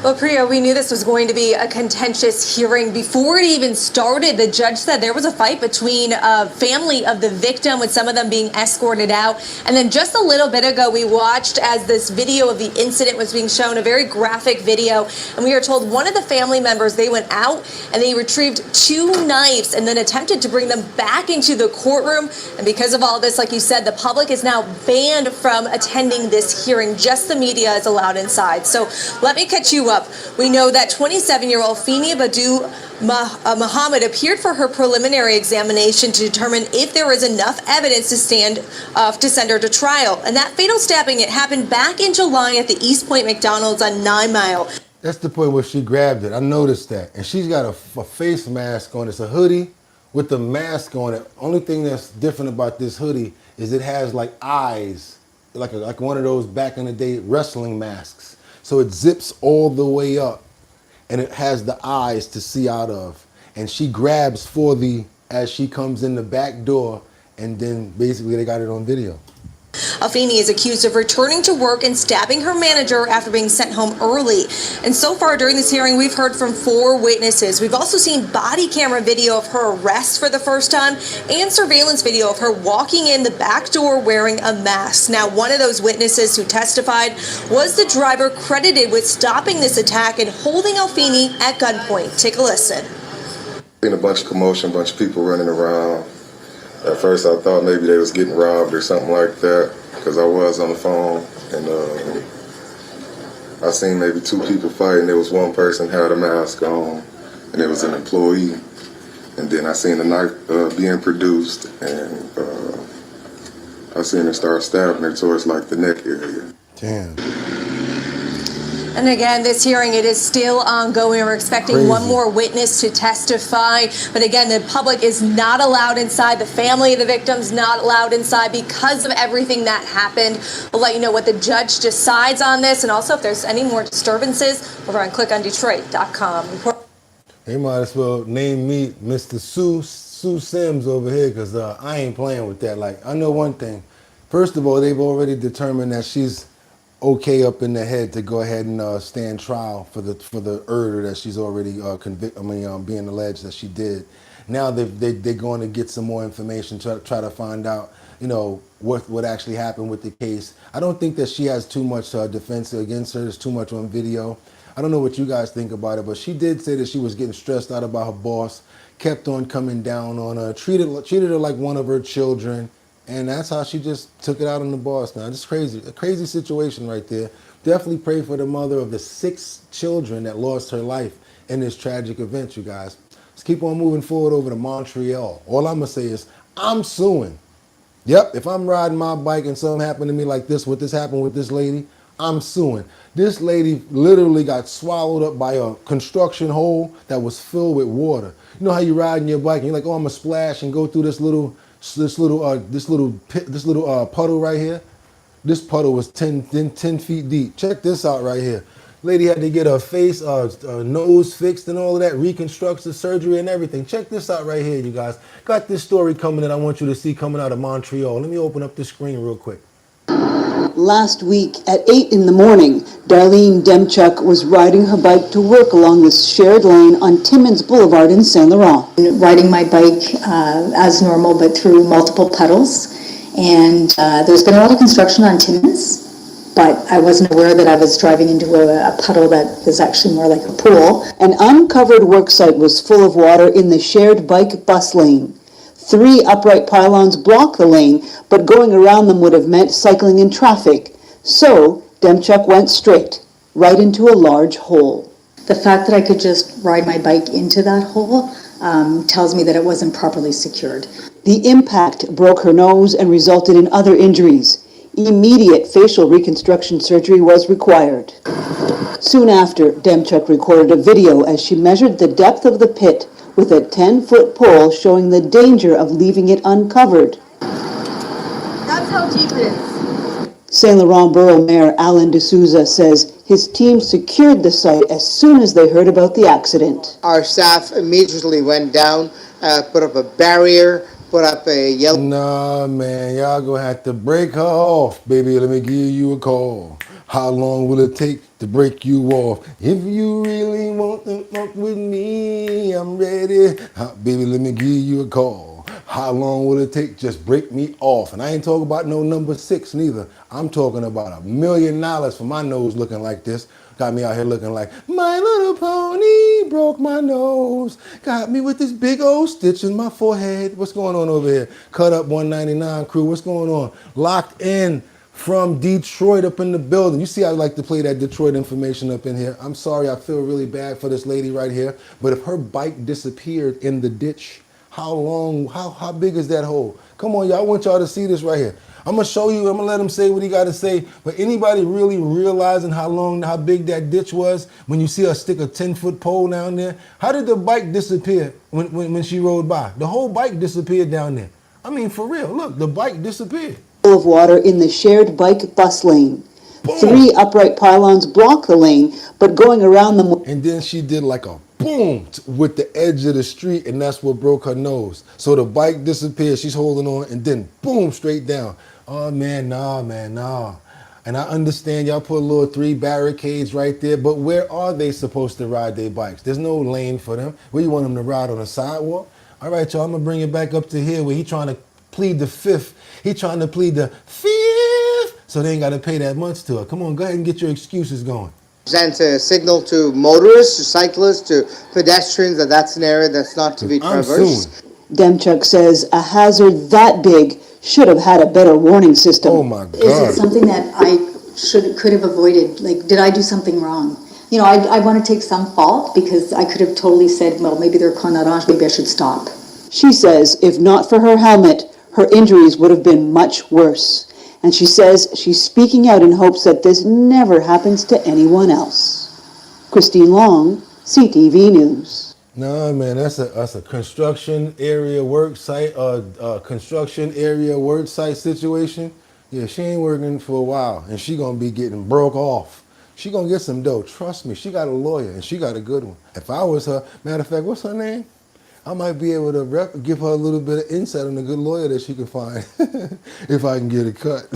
Well, Priya, we knew this was going to be a contentious hearing. Before it even started, the judge said there was a fight between a family of the victim, with some of them being escorted out. And then just a little bit ago, we watched as this video of the incident was being shown, a very graphic video. And we are told one of the family members, they went out and they retrieved 2 knives and then attempted to bring them back into the courtroom. And because of all this, like you said, the public is now banned from attending this hearing. Just the media is allowed inside. So let me catch you up. We know that 27-year-old Fini Badu Muhammad appeared for her preliminary examination to determine if there was enough evidence to send her to trial. And that fatal stabbing, it happened back in July at the East Point McDonald's on 9 Mile. That's the point where she grabbed it. I noticed that. And she's got a face mask on. It's a hoodie with the mask on it. Only thing that's different about this hoodie is it has like eyes, like one of those back in the day wrestling masks. So it zips all the way up, and it has the eyes to see out of. And she grabs as she comes in the back door, and then basically they got it on video. Alfini is accused of returning to work and stabbing her manager after being sent home early. And so far during this hearing, we've heard from 4 witnesses. We've also seen body camera video of her arrest for the first time and surveillance video of her walking in the back door wearing a mask. Now, one of those witnesses who testified was the driver credited with stopping this attack and holding Alfini at gunpoint. Take a listen. Seen a bunch of commotion, a bunch of people running around. At first I thought maybe they was getting robbed or something like that, because I was on the phone, and I seen maybe 2 people fighting. There was one person had a mask on, and it was an employee. And then I seen the knife being produced, and I seen her start stabbing her towards like the neck area. Damn. And again, this hearing, it is still ongoing. We're expecting one more witness to testify. But again, the public is not allowed inside. The family of the victims not allowed inside because of everything that happened. We'll let you know what the judge decides on this. And also, if there's any more disturbances, over on clickondetroit.com. They might as well name me Mr. Sue Sims over here, because I ain't playing with that. Like, I know one thing. First of all, they've already determined that she's okay up in the head to go ahead and stand trial for the murder that she's already being alleged that she did. Now they're going to get some more information to try to find out, you know, what actually happened with the case. I don't think that she has too much defense against her. There's too much on video. I don't know what you guys think about it, but she did say that she was getting stressed out about her boss, kept on coming down on her, treated her like one of her children. And that's how she just took it out on the boss, man. It's crazy. A crazy situation right there. Definitely pray for the mother of the 6 children that lost her life in this tragic event, you guys. Let's keep on moving forward over to Montreal. All I'm going to say is, I'm suing. Yep, if I'm riding my bike and something happened to me like this, what this happened with this lady, I'm suing. This lady literally got swallowed up by a construction hole that was filled with water. You know how you riding your bike and you're like, oh, I'm going to splash and go through this little puddle right here. This puddle was 10 feet deep. Check this out right here. Lady had to get her face, nose fixed and all of that, reconstructive surgery and everything. Check this out right here, you guys. Got this story coming that I want you to see coming out of Montreal. Let me open up the screen real quick. Last week at 8 in the morning, Darlene Demchuk was riding her bike to work along this shared lane on Timmins Boulevard in Saint Laurent. Riding my bike as normal, but through multiple puddles. And there's been a lot of construction on Timmins, but I wasn't aware that I was driving into a puddle that is actually more like a pool. An uncovered worksite was full of water in the shared bike bus lane. 3 upright pylons block the lane, but going around them would have meant cycling in traffic. So Demchuk went straight, right into a large hole. The fact that I could just ride my bike into that hole tells me that it wasn't properly secured. The impact broke her nose and resulted in other injuries. Immediate facial reconstruction surgery was required. Soon after, Demchuk recorded a video as she measured the depth of the pit with a 10-foot pole showing the danger of leaving it uncovered. That's how deep it is. Saint Laurent Borough Mayor Alan D'Souza says his team secured the site as soon as they heard about the accident. Our staff immediately went down, put up a barrier, put up a yellow... Nah, man, y'all gonna have to break her off. Baby, let me give you a call. How long will it take to break you off? If you really want to fuck with me, I'm ready. Baby, let me give you a call. How long will it take? Just break me off. And I ain't talking about no number 6 neither. I'm talking about $1 million for my nose looking like this. Got me out here looking like My Little Pony broke my nose. Got me with this big old stitch in my forehead. What's going on over here? Cut Up 199 crew. What's going on? Locked in from Detroit up in the building. You see I like to play that Detroit information up in here. I'm sorry, I feel really bad for this lady right here. But if her bike disappeared in the ditch, how big is that hole? Come on, y'all, I want y'all to see this right here. I'm gonna show you, I'm gonna let him say what he gotta say, but anybody really realizing how big that ditch was when you see her stick a 10-foot pole down there? How did the bike disappear when she rode by? The whole bike disappeared down there. I mean, for real, look, the bike disappeared. Of water in the shared bike bus lane. Boom. 3 upright pylons block the lane, but going around them... And then she did like a boom with the edge of the street, and that's what broke her nose. So the bike disappeared, she's holding on, and then boom, straight down. Oh man, nah. And I understand y'all put a little 3 barricades right there, but where are they supposed to ride their bikes? There's no lane for them. Where you want them to ride on the sidewalk? All right, y'all, I'm gonna bring it back up to here where he trying to plead the 5th. He trying to plead the 5th, so they ain't gotta pay that much to her. Come on, go ahead and get your excuses going. Present a signal to motorists, to cyclists, to pedestrians that that's an area that's not to be traversed. Demchuk says a hazard that big should have had a better warning system. Oh my Is it something that I could have avoided? Like, did I do something wrong? You know, I want to take some fault because I could have totally said, well, maybe they're con orange, maybe I should stop. She says if not for her helmet, her injuries would have been much worse. And she says she's speaking out in hopes that this never happens to anyone else. Christine Long, CTV News. No, man, that's a construction area work site, construction area work site situation. Yeah, she ain't working for a while, and she gonna be getting broke off. She gonna get some dough. Trust me, she got a lawyer, and she got a good one. If I was her, matter of fact, what's her name? I might be able to give her a little bit of insight on a good lawyer that she can find if I can get it cut.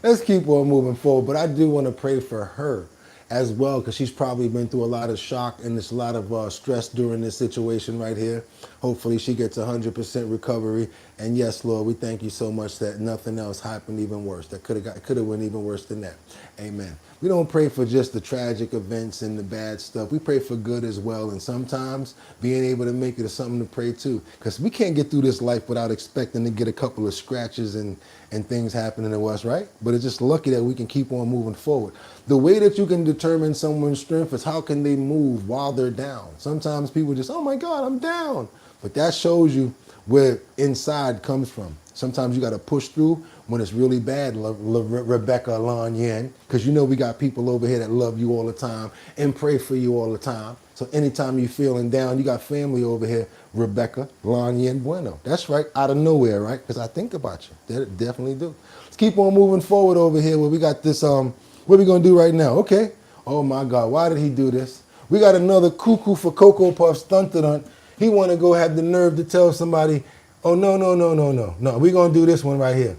Let's keep on moving forward, but I do want to pray for her as well, because she's probably been through a lot of shock and there's a lot of stress during this situation right here. Hopefully she gets 100% recovery. And yes, Lord, we thank you so much that nothing else happened even worse. That could have went even worse than that. Amen. We don't pray for just the tragic events and the bad stuff. We pray for good as well. And sometimes being able to make it is something to pray too, because we can't get through this life without expecting to get a couple of scratches and things happening to us, right? But it's just lucky that we can keep on moving forward. The way that you can determine someone's strength is how can they move while they're down. Sometimes people just, oh my God, I'm down. But that shows you where inside comes from. Sometimes you got to push through when it's really bad, Rebecca Lon Yen, because you know we got people over here that love you all the time and pray for you all the time. So anytime you're feeling down, you got family over here, Rebecca Lon Yen Bueno. That's right, out of nowhere, right? Because I think about you. They definitely do. Let's keep on moving forward over here where we got this, what are we going to do right now? Okay. Oh my God, why did he do this? We got another cuckoo for Cocoa Puffs stunted. He want to go have the nerve to tell somebody, oh, no. We're going to do this one right here.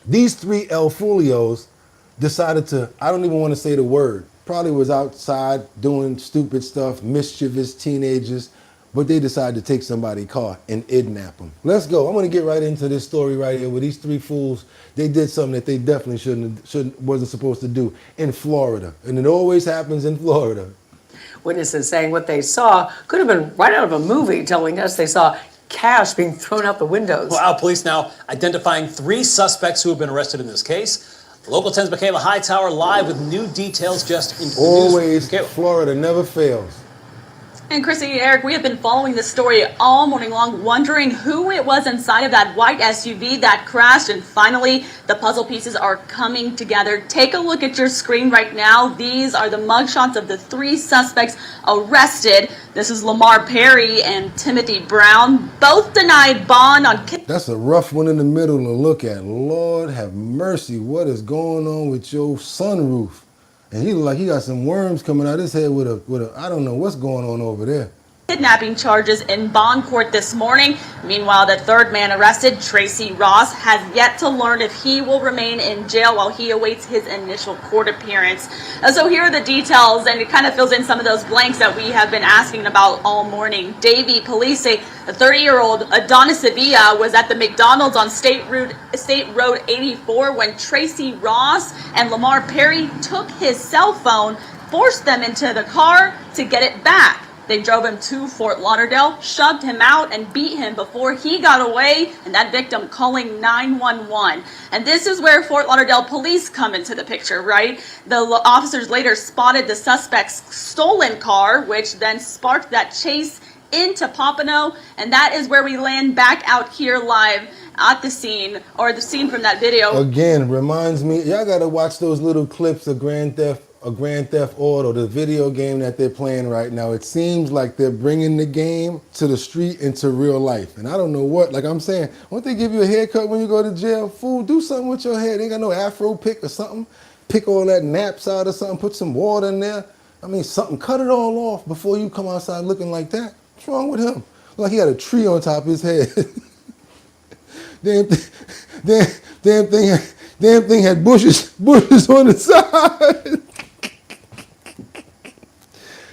These 3 El Fulios decided to, I don't even want to say the word, probably was outside doing stupid stuff, mischievous teenagers, but they decided to take somebody's car and kidnap them. Let's go. I'm going to get right into this story right here where these 3 fools, they did something that they definitely wasn't supposed to do in Florida. And it always happens in Florida. Witnesses saying what they saw could have been right out of a movie, telling us they saw cash being thrown out the windows. Wow, police now identifying 3 suspects who have been arrested in this case. Local 10's Michaela Hightower live with new details just in Always, Florida never fails. And Chrissy, Eric, we have been following this story all morning long, wondering who it was inside of that white SUV that crashed. And finally, the puzzle pieces are coming together. Take a look at your screen right now. These are the mugshots of the 3 suspects arrested. This is Lamar Perry and Timothy Brown, both denied bond on. That's a rough one in the middle to look at. Lord have mercy. What is going on with your sunroof? And he look like he got some worms coming out his head with a I don't know what's going on over there. Kidnapping charges in bond court this morning. Meanwhile, the 3rd man arrested, Tracy Ross, has yet to learn if he will remain in jail while he awaits his initial court appearance. So here are the details, and it kind of fills in some of those blanks that we have been asking about all morning. Davie police say a 30-year-old Adonis Sevilla was at the McDonald's on State Road 84 when Tracy Ross and Lamar Perry took his cell phone, forced them into the car to get it back. They drove him to Fort Lauderdale, shoved him out, and beat him before he got away, and that victim calling 911. And this is where Fort Lauderdale police come into the picture, right? The officers later spotted the suspect's stolen car, which then sparked that chase into Pompano, and that is where we land back out here live at the scene, or the scene from that video. Again, reminds me, y'all gotta watch those little clips of Grand Theft Auto, the video game that they're playing right now. It seems like they're bringing the game to the street into real life. And I don't know what, like I'm saying, won't they give you a haircut when you go to jail? Fool, do something with your hair. They ain't got no afro pick or something. Pick all that naps out or something, put some water in there. I mean, something, cut it all off before you come outside looking like that. What's wrong with him? Like he had a tree on top of his head. damn thing had bushes on the side.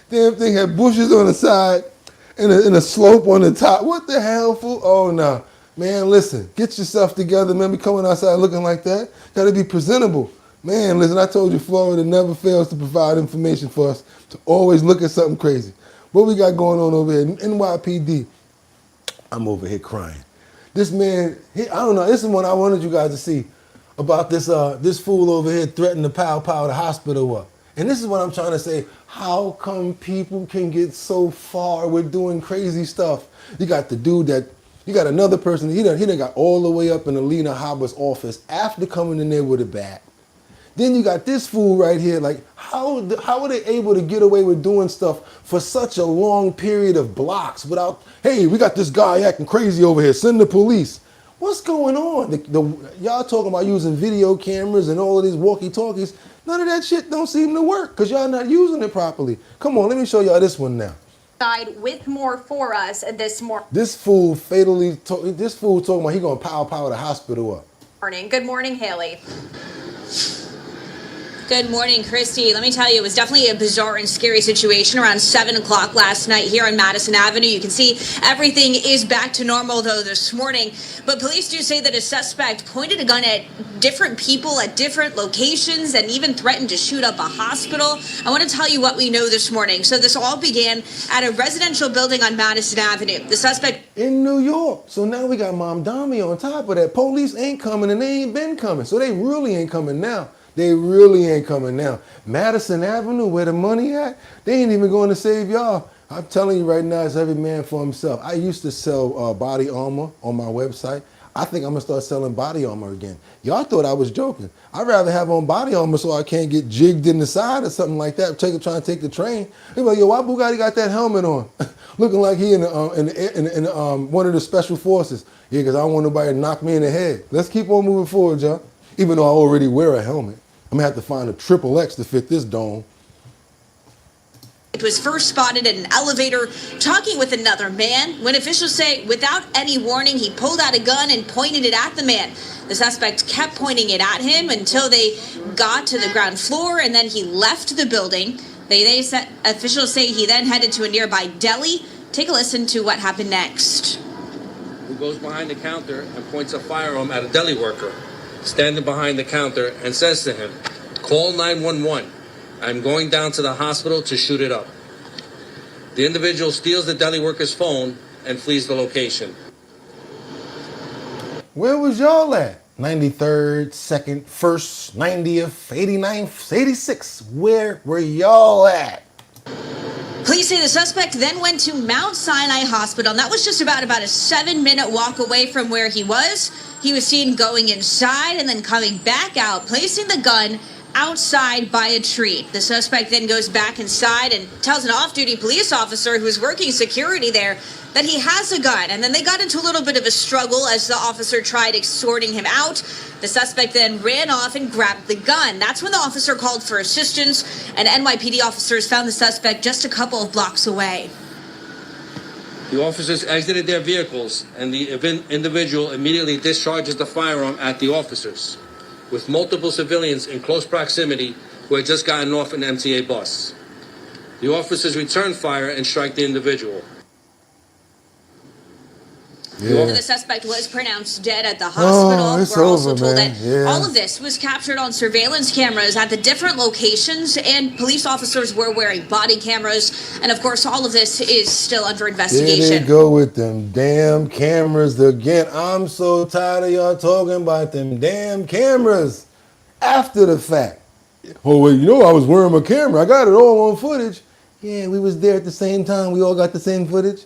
Damn thing had bushes on the side and a slope on the top. What the hell, fool? Oh, no. Man, listen, get yourself together, man. Be coming outside looking like that. Got to be presentable. Man, listen, I told you Florida never fails to provide information for us to always look at something crazy. What we got going on over here in NYPD? I'm over here crying. This man, I don't know, this is one I wanted you guys to see about this fool over here threatening to pow the hospital up. And this is what I'm trying to say. How come people can get so far with doing crazy stuff? You got the dude you got another person, he done got all the way up in Alina Habba's office after coming in there with a bat. Then you got this fool right here, like, how are they able to get away with doing stuff for such a long period of blocks without, hey, we got this guy acting crazy over here, send the police. What's going on? Y'all talking about using video cameras and all of these walkie-talkies. None of that shit don't seem to work because y'all not using it properly. Come on, let me show y'all this one now. With more for us this This fool talking about he gonna pow the hospital up. morning. Good morning, Haley. Good morning, Christy. Let me tell you, it was definitely a bizarre and scary situation around 7 o'clock last night here on Madison Avenue. You can see everything is back to normal, though, this morning. But police do say that a suspect pointed a gun at different people at different locations and even threatened to shoot up a hospital. I want to tell you what we know this morning. So this all began at a residential building on Madison Avenue. The suspect in New York. So now we got Mom Dami on top of that. Police ain't coming and they ain't been coming. So they really ain't coming now. They really ain't coming now. Madison Avenue, where the money at, they ain't even going to save y'all. I'm telling you right now, it's every man for himself. I used to sell body armor on my website. I think I'm going to start selling body armor again. Y'all thought I was joking. I'd rather have on body armor so I can't get jigged in the side or something like that, trying to take the train. They're like, yo, why Bugatti got that helmet on? Looking like he in one of the special forces. Yeah, because I don't want nobody to knock me in the head. Let's keep on moving forward, y'all. Even though I already wear a helmet. I'm gonna have to find a XXX to fit this dome. It was first spotted in an elevator talking with another man when officials say without any warning, he pulled out a gun and pointed it at the man. The suspect kept pointing it at him until they got to the ground floor and then he left the building. Officials say he then headed to a nearby deli. Take a listen to what happened next. Who goes behind the counter and points a firearm at a deli worker standing behind the counter and says to him, "Call 911. I'm going down to the hospital to shoot it up." The individual steals the deli worker's phone and flees the location. Where was y'all at? 93rd, 2nd, 1st, 90th, 89th, 86th. Where were y'all at? Police say the suspect then went to Mount Sinai Hospital, and that was just about a 7-minute walk away from where he was. He was seen going inside and then coming back out, placing the gun outside by a tree. The suspect then goes back inside and tells an off-duty police officer who was working security there that he has a gun. And then they got into a little bit of a struggle as the officer tried escorting him out. The suspect then ran off and grabbed the gun. That's when the officer called for assistance, and NYPD officers found the suspect just a couple of blocks away. The officers exited their vehicles, and the individual immediately discharges the firearm at the officers, with multiple civilians in close proximity who had just gotten off an MTA bus. The officers return fire and strike the individual. Yeah. The suspect was pronounced dead at the hospital. We're also told that Yeah. all of this was captured on surveillance cameras at the different locations, and police officers were wearing body cameras. And of course, all of this is still under investigation. There they go with them damn cameras again. I'm so tired of y'all talking about them damn cameras after the fact. Oh, well, you know I was wearing my camera. I got it all on footage. Yeah, we was there at the same time. We all got the same footage.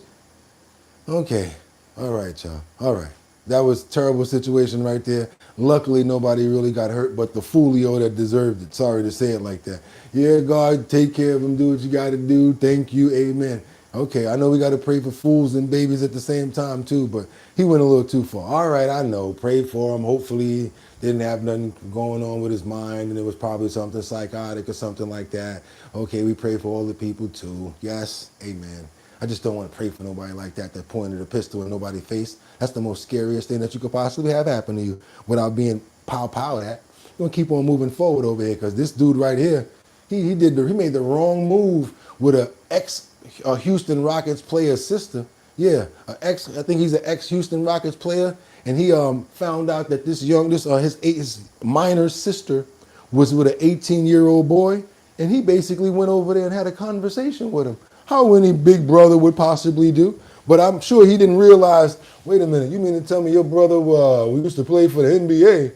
Okay. All right, y'all. All right. That was a terrible situation right there. Luckily, nobody really got hurt but the foolio that deserved it. Sorry to say it like that. Yeah, God, take care of him. Do what you got to do. Thank you. Amen. Okay, I know we got to pray for fools and babies at the same time, too, but he went a little too far. All right, I know. Pray for him. Hopefully, he didn't have nothing going on with his mind, and it was probably something psychotic or something like that. Okay, we pray for all the people, too. Yes, amen. I just don't want to pray for nobody like that pointed a pistol in nobody's face. That's the most scariest thing that you could possibly have happen to you without being pow-pow at. We're going to keep on moving forward over here because this dude right here, he made the wrong move with a ex-Houston Rockets player's sister. Yeah, I think he's an ex-Houston Rockets player, and he found out that his minor sister was with an 18-year-old boy, and he basically went over there and had a conversation with him. How any big brother would possibly do. But I'm sure he didn't realize, wait a minute, you mean to tell me your brother we used to play for the NBA?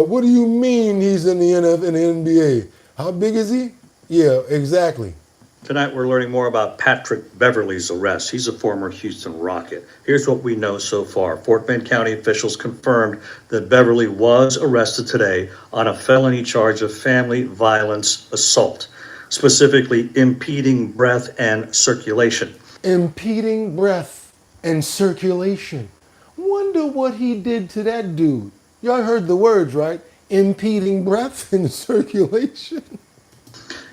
What do you mean he's in the NBA? How big is he? Yeah, exactly. Tonight we're learning more about Patrick Beverly's arrest. He's a former Houston Rocket. Here's what we know so far. Fort Bend County officials confirmed that Beverly was arrested today on a felony charge of family violence assault, specifically impeding breath and circulation. Impeding breath and circulation. Wonder what he did to that dude. Y'all heard the words, right? Impeding breath and circulation.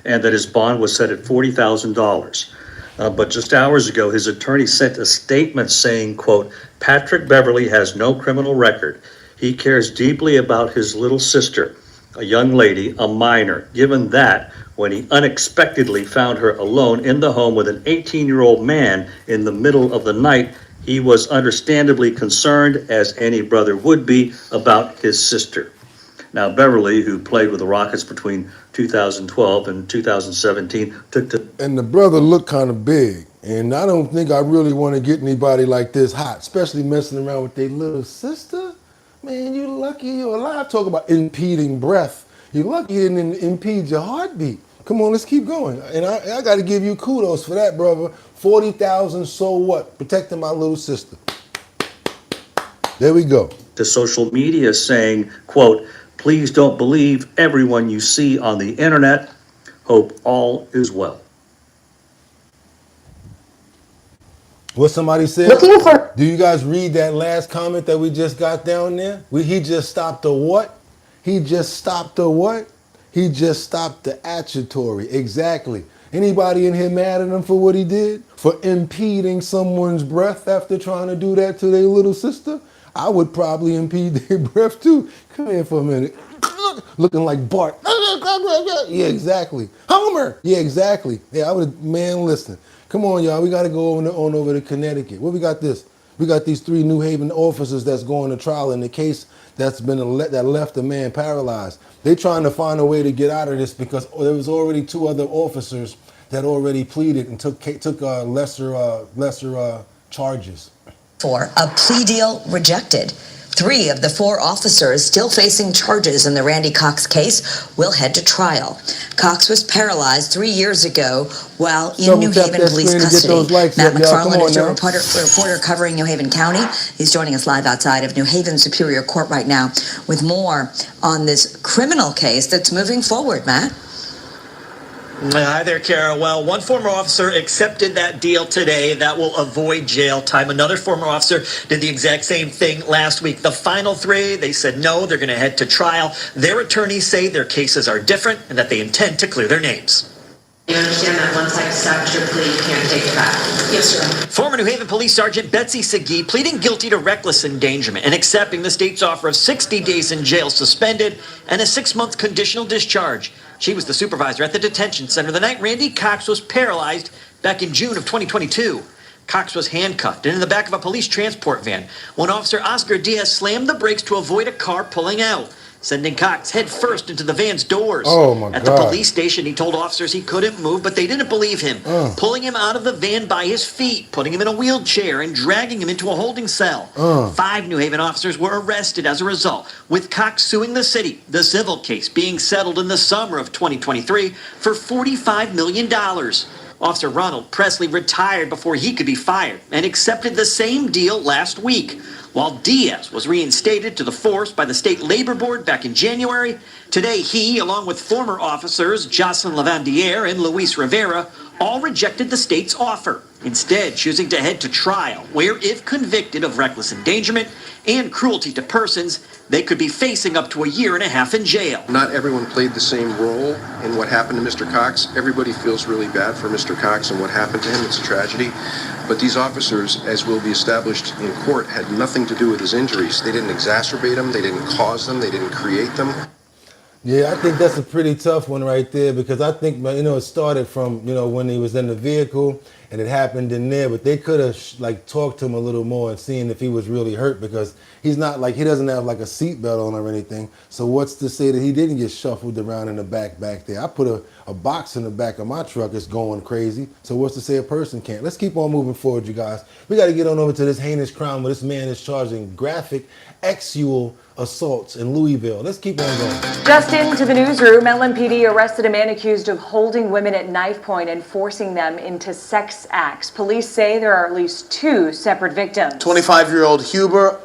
And that his bond was set at $40,000. But just hours ago, his attorney sent a statement saying, quote, Patrick Beverly has no criminal record. He cares deeply about his little sister, a young lady, a minor. Given that, when he unexpectedly found her alone in the home with an 18-year-old man in the middle of the night, he was understandably concerned, as any brother would be, about his sister. Now, Beverly, who played with the Rockets between 2012 and 2017, And the brother looked kind of big. And I don't think I really want to get anybody like this hot, especially messing around with their little sister. Man, you lucky you're alive. Talk about impeding breath. You're lucky it didn't impede your heartbeat. Come on, let's keep going. And I got to give you kudos for that, brother. 40,000, so what? Protecting my little sister. There we go. To social media saying, quote, please don't believe everyone you see on the internet. Hope all is well. What somebody said? Do you guys read that last comment that we just got down there? He just stopped the what? He just stopped the what? He just stopped the adjetory. Exactly. Anybody in here mad at him for what he did? For impeding someone's breath after trying to do that to their little sister? I would probably impede their breath too. Come here for a minute. Looking like Bart. Yeah, exactly. Homer. Yeah, exactly. Yeah, I would, man, listen. Come on, y'all. We got to go on over to Connecticut. What we got this? We got these 3 New Haven officers that's going to trial in the case that left a man paralyzed. They're trying to find a way to get out of this because there was already 2 other officers that already pleaded and took lesser charges. For a plea deal rejected. 3 of the 4 officers still facing charges in the Randy Cox case will head to trial. Cox was paralyzed 3 years ago while in New Haven police custody. Matt McFarland is a reporter covering New Haven County. He's joining us live outside of New Haven Superior Court right now with more on this criminal case that's moving forward. Matt? Hi there, Kara. Well, one former officer accepted that deal today that will avoid jail time. Another former officer did the exact same thing last week. The final 3, they said no, they're going to head to trial. Their attorneys say their cases are different and that they intend to clear their names. You understand that once I accept your plea, you can't take it back? Yes, sir. Former New Haven Police Sergeant Betsy Segee pleading guilty to reckless endangerment and accepting the state's offer of 60 days in jail suspended and a 6-month conditional discharge. She was the supervisor at the detention center the night Randy Cox was paralyzed back in June of 2022. Cox was handcuffed and in the back of a police transport van when Officer Oscar Diaz slammed the brakes to avoid a car pulling out, sending Cox head first into the van's doors. Oh my God. At the police station, he told officers he couldn't move, but they didn't believe him, pulling him out of the van by his feet, putting him in a wheelchair, and dragging him into a holding cell. 5 New Haven officers were arrested as a result, with Cox suing the city, the civil case being settled in the summer of 2023 for $45 million. Officer Ronald Presley retired before he could be fired and accepted the same deal last week. While Diaz was reinstated to the force by the State Labor Board back in January, today he, along with former officers Jocelyn Lavandiere and Luis Rivera, all rejected the state's offer, instead choosing to head to trial, where if convicted of reckless endangerment and cruelty to persons, they could be facing up to a year and a half in jail. Not everyone played the same role in what happened to Mr. Cox. Everybody feels really bad for Mr. Cox and what happened to him. It's a tragedy. But these officers, as will be established in court, had nothing to do with his injuries. They didn't exacerbate them. They didn't cause them. They didn't create them. Yeah, I think that's a pretty tough one right there, because I think, you know, it started from, you know, when he was in the vehicle and it happened in there, but they could have like talked to him a little more and seen if he was really hurt, because he's not like, he doesn't have like a seatbelt on or anything. So what's to say that he didn't get shuffled around in the back there? I put a box in the back of my truck, it's going crazy. So what's to say a person can't? Let's keep on moving forward, you guys. We got to get on over to this heinous crime where this man is charging graphic sexual assaults in Louisville. Let's keep on going. Just into the newsroom, LMPD arrested a man accused of holding women at knife point and forcing them into sex acts. Police say there are at least 2 separate victims. 25-year-old Huber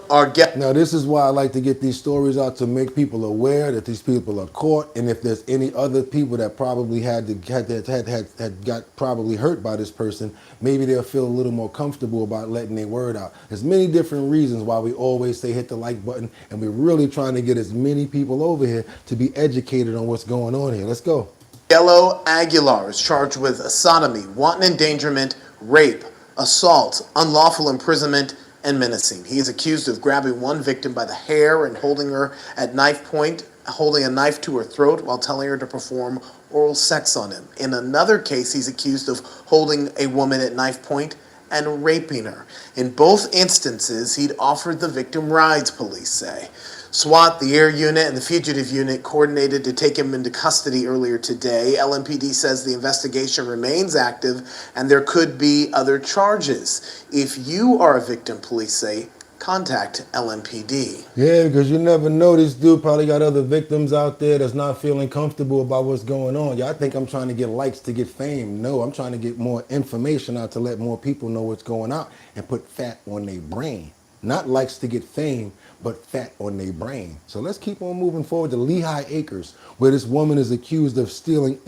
Now, this is why I like to get these stories out, to make people aware that these people are caught, and if there's any other people that probably got probably hurt by this person, maybe they'll feel a little more comfortable about letting their word out. There's many different reasons why we always say hit the like button, and we're really trying to get as many people over here to be educated on what's going on here. Let's go. Yellow Aguilar is charged with sodomy, wanton endangerment, rape, assault, unlawful imprisonment, and menacing. He is accused of grabbing one victim by the hair and holding her at knife point, holding a knife to her throat while telling her to perform oral sex on him. In another case, he's accused of holding a woman at knife point and raping her. In both instances, he'd offered the victim rides, police say. SWAT, the air unit, and the fugitive unit coordinated to take him into custody earlier today. LMPD says the investigation remains active and there could be other charges. If you are a victim, police say, contact LMPD. Yeah, because you never know. This dude probably got other victims out there that's not feeling comfortable about what's going on. Yeah, I think I'm trying to get likes to get fame. No, I'm trying to get more information out to let more people know what's going on and put fat on their brain. Not likes to get fame, but fat on their brain. So let's keep on moving forward to Lehigh Acres, where this woman is accused of stealing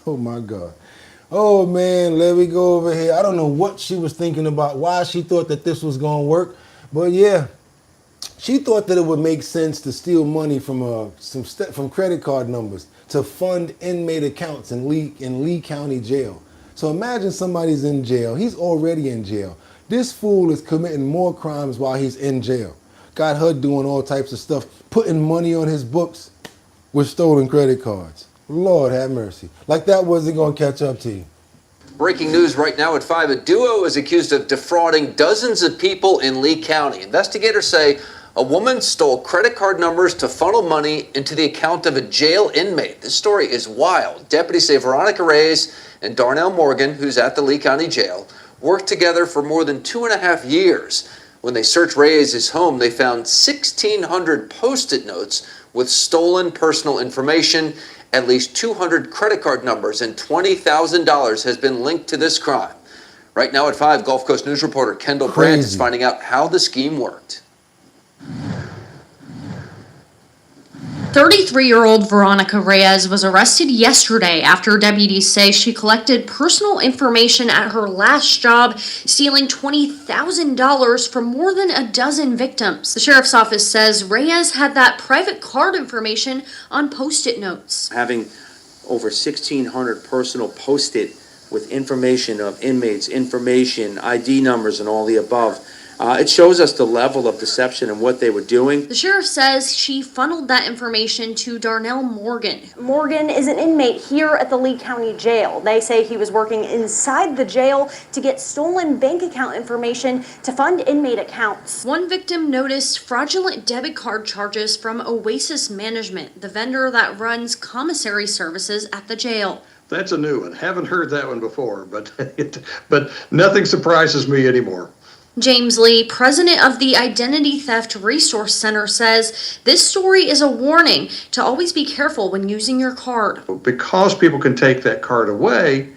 oh my God. Oh man, let me go over here. I don't know what she was thinking about, why she thought that this was gonna work, but yeah, she thought that it would make sense to steal money from from credit card numbers to fund inmate accounts in Lee County Jail. So imagine somebody's in jail. He's already in jail. This fool is committing more crimes while he's in jail. Got her doing all types of stuff, putting money on his books with stolen credit cards. Lord have mercy. Like that wasn't going to catch up to you. Breaking news right now at 5. A duo is accused of defrauding dozens of people in Lee County. Investigators say a woman stole credit card numbers to funnel money into the account of a jail inmate. This story is wild. Deputies say Veronica Reyes and Darnell Morgan, who's at the Lee County Jail, worked together for more than 2.5 years. When they searched Reyes' home, they found 1,600 Post-it notes with stolen personal information. At least 200 credit card numbers and $20,000 has been linked to this crime. Right now at 5, Gulf Coast News reporter Kendall Brandt is finding out how the scheme worked. 33-year-old Veronica Reyes was arrested yesterday after deputies say she collected personal information at her last job, stealing $20,000 from more than a dozen victims. The sheriff's office says Reyes had that private card information on Post-it notes. Having over 1,600 personal Post-it with information of inmates, information, ID numbers, and all the above. It shows us the level of deception and what they were doing. The sheriff says she funneled that information to Darnell Morgan. Morgan is an inmate here at the Lee County Jail. They say he was working inside the jail to get stolen bank account information to fund inmate accounts. One victim noticed fraudulent debit card charges from Oasis Management, the vendor that runs commissary services at the jail. That's a new one. Haven't heard that one before, but nothing surprises me anymore. James Lee, president of the Identity Theft Resource Center, says this story is a warning to always be careful when using your card. Because people can take that card away,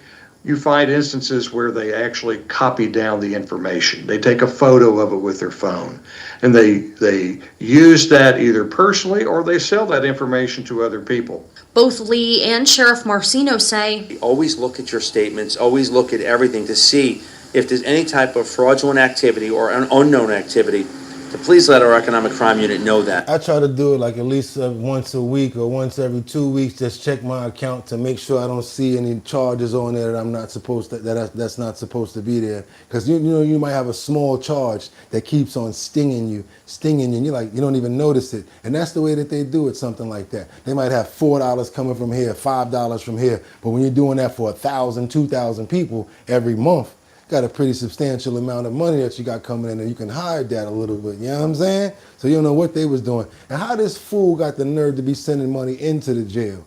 you find instances where they actually copy down the information. They take a photo of it with their phone, and they use that either personally or they sell that information to other people. Both Lee and Sheriff Marcino say, Always look at your statements, always look at everything to see if there's any type of fraudulent activity or an unknown activity to please let our economic crime unit know that. I try to do it like at least once a week or once every 2 weeks. Just check my account to make sure I don't see any charges on there that I'm not supposed to, that's not supposed to be there. Because you know you might have a small charge that keeps on stinging you, and you're like you don't even notice it. And that's the way that they do it. Something like that. They might have $4 coming from here, $5 from here, but when you're doing that for 1,000, 2,000 people every month, got a pretty substantial amount of money that you got coming in, and you can hide that a little bit, you know what I'm saying? So you don't know what they was doing. And how this fool got the nerve to be sending money into the jail?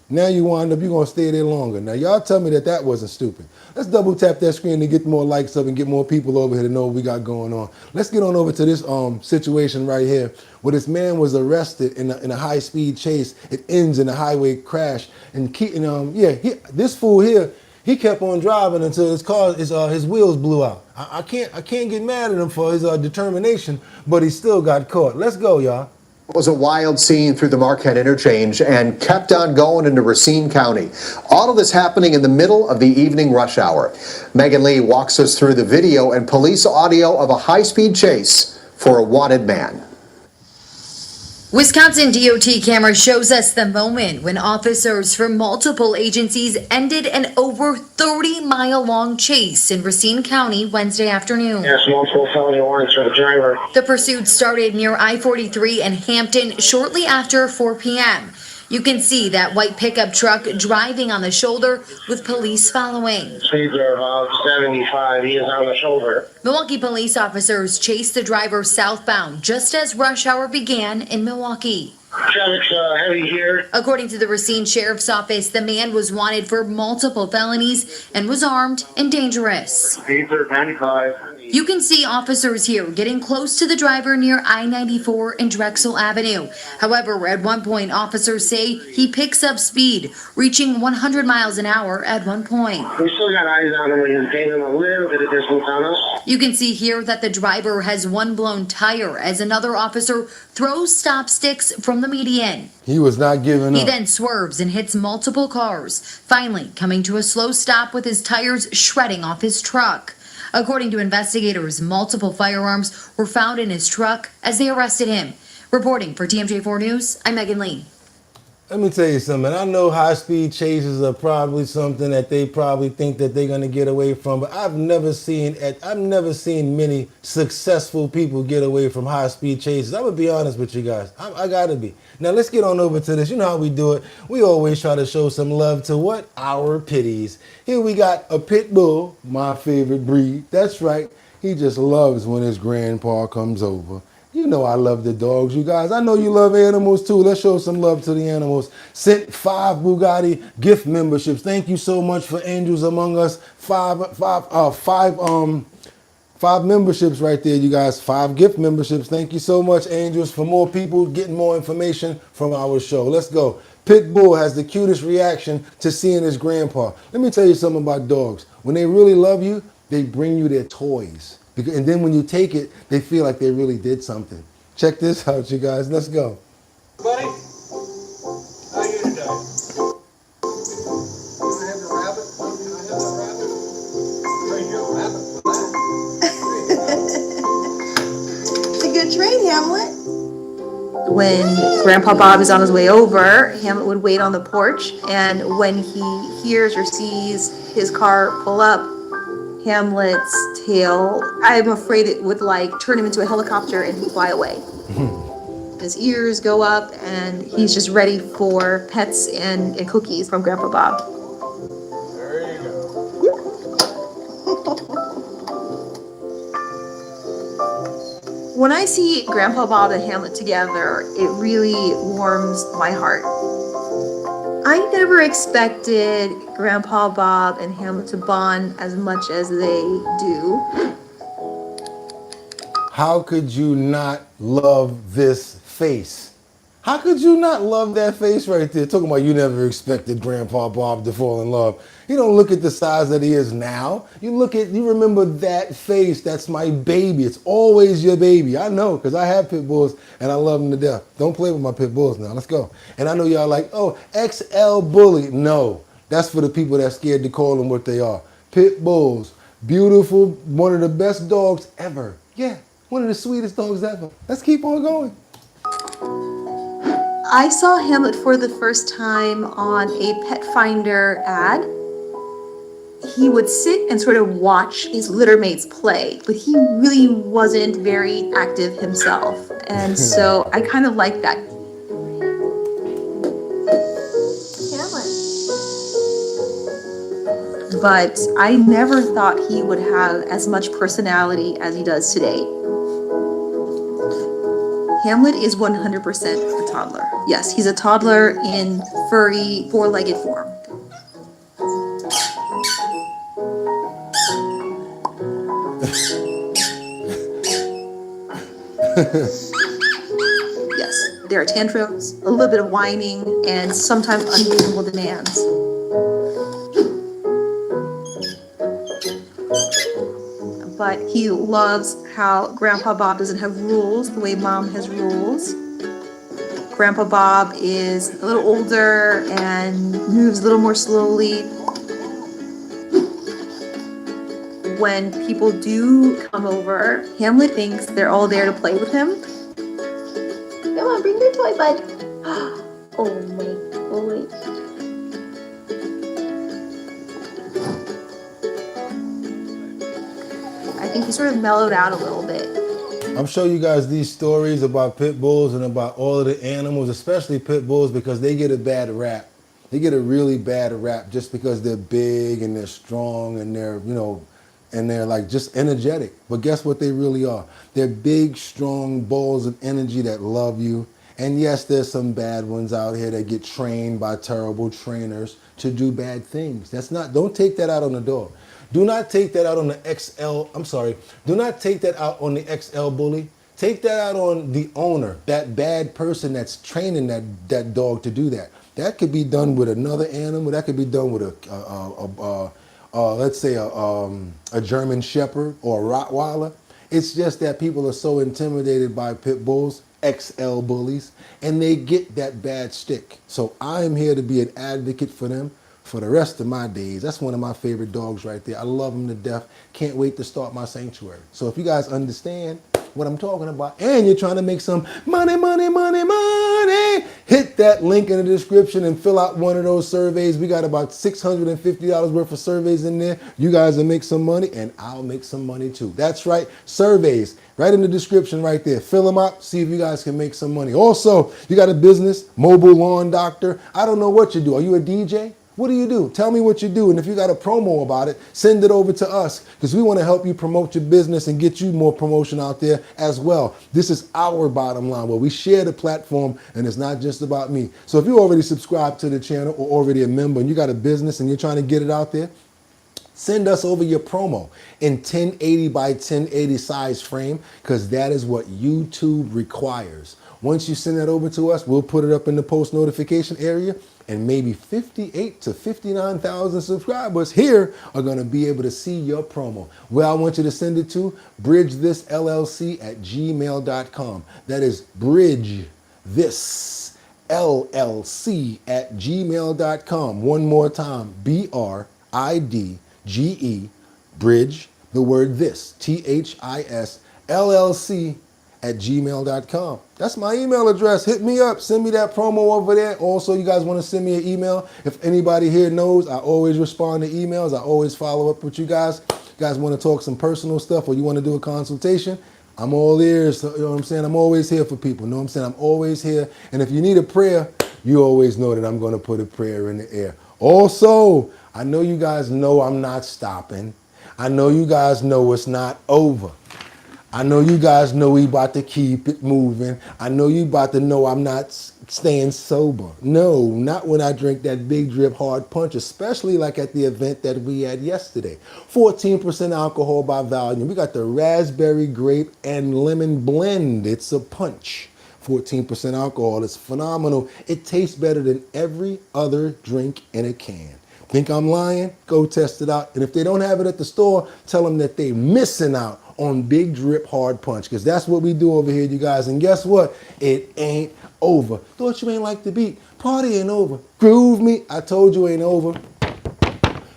Now you wind up, you're gonna stay there longer. Now y'all tell me that that wasn't stupid. Let's double tap that screen to get more likes up and get more people over here to know what we got going on. Let's get on over to this situation right here where this man was arrested in a high-speed chase. It ends in a highway crash. And this fool here, he kept on driving until his wheels blew out. I can't get mad at him for his determination, but he still got caught. Let's go, y'all. It was a wild scene through the Marquette interchange and kept on going into Racine County. All of this happening in the middle of the evening rush hour. Megan Lee walks us through the video and police audio of a high-speed chase for a wanted man. Wisconsin DOT camera shows us the moment when officers from multiple agencies ended an over 30-mile-long chase in Racine County Wednesday afternoon. Yes, multiple felony warrants for the driver. The pursuit started near I-43 and Hampton shortly after 4 p.m. You can see that white pickup truck driving on the shoulder with police following. Speeds are about 75. He is on the shoulder. Milwaukee police officers chased the driver southbound just as rush hour began in Milwaukee. Traffic's heavy here. According to the Racine Sheriff's Office, the man was wanted for multiple felonies and was armed and dangerous. Speeds are 95. You can see officers here getting close to the driver near I-94 and Drexel Avenue. However, at one point, officers say he picks up speed, reaching 100 miles an hour at one point. We still got eyes on him. He's gaining a little bit of distance on us. You can see here that the driver has one blown tire as another officer throws stop sticks from the median. He was not giving He up. then swerves and hits multiple cars, finally coming to a slow stop with his tires shredding off his truck. According to investigators, multiple firearms were found in his truck as they arrested him. Reporting for TMJ4 News, I'm Megan Lee. Let me tell you something. I know high-speed chases are probably something that they probably think that they're gonna get away from, but I've never seen many successful people get away from high-speed chases. I'm gonna be honest with you guys. I gotta be. Now let's get on over to this. You know how we do it. We always try to show some love to what? Our pitties. Here we got a pit bull, my favorite breed. That's right. He just loves when his grandpa comes over. You know I love the dogs, you guys. I know you love animals too. Let's show some love to the animals. Sent 5 Bugatti gift memberships. Thank you so much for Angels Among Us. 5 memberships right there, you guys. 5 gift memberships. Thank you so much, Angels, for more people getting more information from our show. Let's go. Pitbull has the cutest reaction to seeing his grandpa. Let me tell you something about dogs. When they really love you, they bring you their toys. And then when you take it, they feel like they really did something. Check this out, you guys. Let's go. Buddy, how are you today? Can I have the rabbit? Can I have that rabbit? Trade you a rabbit for that. It's a good trade, Hamlet. When Grandpa Bob is on his way over, Hamlet would wait on the porch, and when he hears or sees his car pull up, Hamlet's tail, I'm afraid it would turn him into a helicopter and he'd fly away. His ears go up and he's just ready for pets and cookies from Grandpa Bob. There you go. When I see Grandpa Bob and Hamlet together, it really warms my heart. I never expected Grandpa Bob and Hamlet to bond as much as they do. How could you not love this face? How could you not love that face right there? Talking about you never expected Grandpa Bob to fall in love. You don't look at the size that he is now. You remember that face. That's my baby. It's always your baby. I know, because I have pit bulls and I love them to death. Don't play with my pit bulls now. Let's go. And I know y'all like, oh, XL bully. No, that's for the people that's scared to call them what they are. Pit bulls. Beautiful. One of the best dogs ever. Yeah. One of the sweetest dogs ever. Let's keep on going. I saw Hamlet for the first time on a pet finder ad. He would sit and sort of watch his litter mates play, but he really wasn't very active himself. And so I kind of like that. But I never thought he would have as much personality as he does today. Hamlet is 100% a toddler. Yes, he's a toddler in furry, four-legged form. Yes, there are tantrums, a little bit of whining, and sometimes unreasonable demands. But he loves how Grandpa Bob doesn't have rules the way Mom has rules. Grandpa Bob is a little older and moves a little more slowly. When people do come over, Hamlet thinks they're all there to play with him. Come on, bring your toy, bud. Oh my gosh. I think he sort of mellowed out a little bit. I'm showing you guys these stories about pit bulls and about all of the animals, especially pit bulls, because they get a bad rap. They get a really bad rap just because they're big and they're strong and they're, you know, and they're like just energetic. But guess what they really are? They're big, strong balls of energy that love you. And yes, there's some bad ones out here that get trained by terrible trainers to do bad things. Don't take that out on the dog. Do not take that out on the do not take that out on the XL bully. Take that out on the owner, that bad person that's training that dog to do that. That could be done with another animal. That could be done with let's say a German Shepherd or a Rottweiler. It's just that people are so intimidated by pit bulls, XL bullies, and they get that bad stick. So I am here to be an advocate for them for the rest of my days. That's one of my favorite dogs right there. I love him to death. Can't wait to start my sanctuary. So if you guys understand what I'm talking about and you're trying to make some money, hit that link in the description and fill out one of those surveys. We got about $650 worth of surveys in there. You guys will make some money and I'll make some money too. That's right, surveys right in the description right there. Fill them out, see if you guys can make some money. Also, you got a business, mobile lawn doctor. I don't know what you do. Are you a DJ? What do you do? Tell me what you do. And if you got a promo about it, send it over to us because we want to help you promote your business and get you more promotion out there as well. This is our bottom line where we share the platform and it's not just about me. So if you already subscribed to the channel or already a member and you got a business and you're trying to get it out there, send us over your promo in 1080 by 1080 size frame because that is what YouTube requires. Once you send that over to us, we'll put it up in the post notification area and maybe 58 to 59,000 subscribers here are going to be able to see your promo. Where I want you to send it to, bridgethisllc@gmail.com. That is bridgethisllc@gmail.com. One more time, BRIDGE, bridge, the word this, THISLLC@gmail.com. That's my email address. Hit me up. Send me that promo over there. Also, you guys want to send me an email? If anybody here knows, I always respond to emails. I always follow up with you guys. You guys want to talk some personal stuff or you want to do a consultation? I'm all ears. So, you know what I'm saying? I'm always here for people. You know what I'm saying? I'm always here. And if you need a prayer, you always know that I'm going to put a prayer in the air. Also, I know you guys know I'm not stopping. I know you guys know it's not over. I know you guys know we about to keep it moving. I know you about to know I'm not staying sober. No, not when I drink that Big Drip Hard Punch, especially like at the event that we had yesterday. 14% alcohol by volume. We got the raspberry, grape, and lemon blend. It's a punch. 14% alcohol. It's phenomenal. It tastes better than every other drink in a can. Think I'm lying? Go test it out. And if they don't have it at the store, tell them that they're missing out on Big Drip Hard Punch because that's what we do over here, you guys. And guess what? It ain't over. Thought you ain't like the beat. Party ain't over. Groove me. I told you ain't over.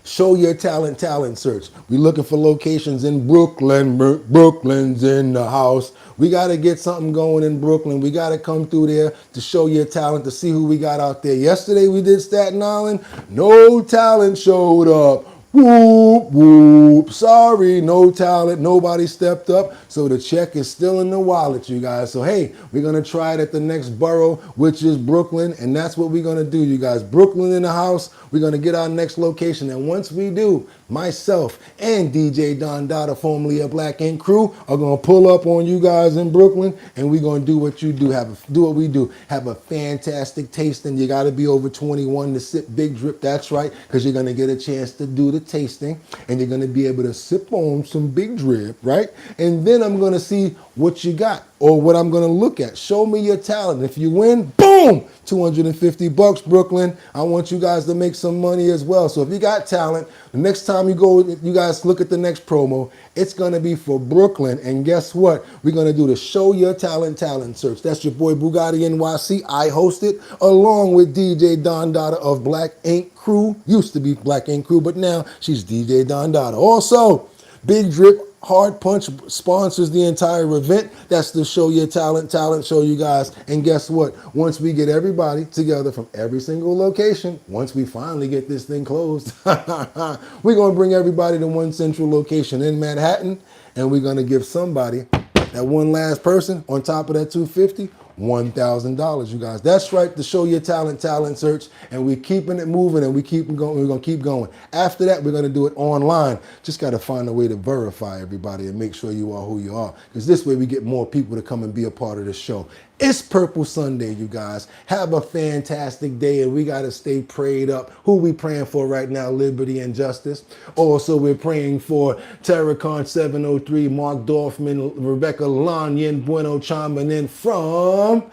Show your talent search. We looking for locations in Brooklyn. Brooklyn's in the house. We got to get something going in Brooklyn. We got to come through there to show your talent, to see who we got out there. Yesterday we did Staten Island. No talent showed up. Whoop, whoop. Sorry, no talent. Nobody stepped up. So the check is still in the wallet, you guys. So, hey, we're going to try it at the next borough, which is Brooklyn. And that's what we're going to do, you guys. Brooklyn in the house. We're going to get our next location. And once we do, myself and DJ Don Dada, formerly of Black Ink Crew, are going to pull up on you guys in Brooklyn. And we're going to do what you do. Do what we do. Have a fantastic tasting. You got to be over 21 to sip Big Drip. That's right, because you're going to get a chance to do the tasting, and you're going to be able to sip on some Big Drip, right? And then I'm going to see what you got, or what I'm going to look at. Show me your talent. If you win, boom, $250, Brooklyn. I want you guys to make some money as well. So if you got talent, the next time you go, you guys look at the next promo, it's going to be for Brooklyn. And guess what? We're going to do the Show Your Talent search. That's your boy Bugatti NYC. I host it along with DJ Don Dada of Black Ink Crew. Used to be Black Ink Crew, but now she's DJ Don Dada. Also, Big Drip Hard Punch sponsors the entire event. That's the Show Your Talent show, you guys. And guess what? Once we get everybody together from every single location, once we finally get this thing closed, we're going to bring everybody to one central location in Manhattan, and we're going to give somebody, that one last person, on top of that $250, $1,000, you guys. That's right, the Show Your Talent search, and we're keeping it moving, and we keep going. We're gonna keep going. After that, we're gonna do it online. Just gotta find a way to verify everybody and make sure you are who you are, because this way we get more people to come and be a part of the show. It's Purple Sunday, you guys. Have a fantastic day, and we gotta stay prayed up. Who we praying for right now? Liberty and justice. Also, we're praying for Terracon 703, Mark Dorfman, Rebecca Lanyan Bueno chiming in from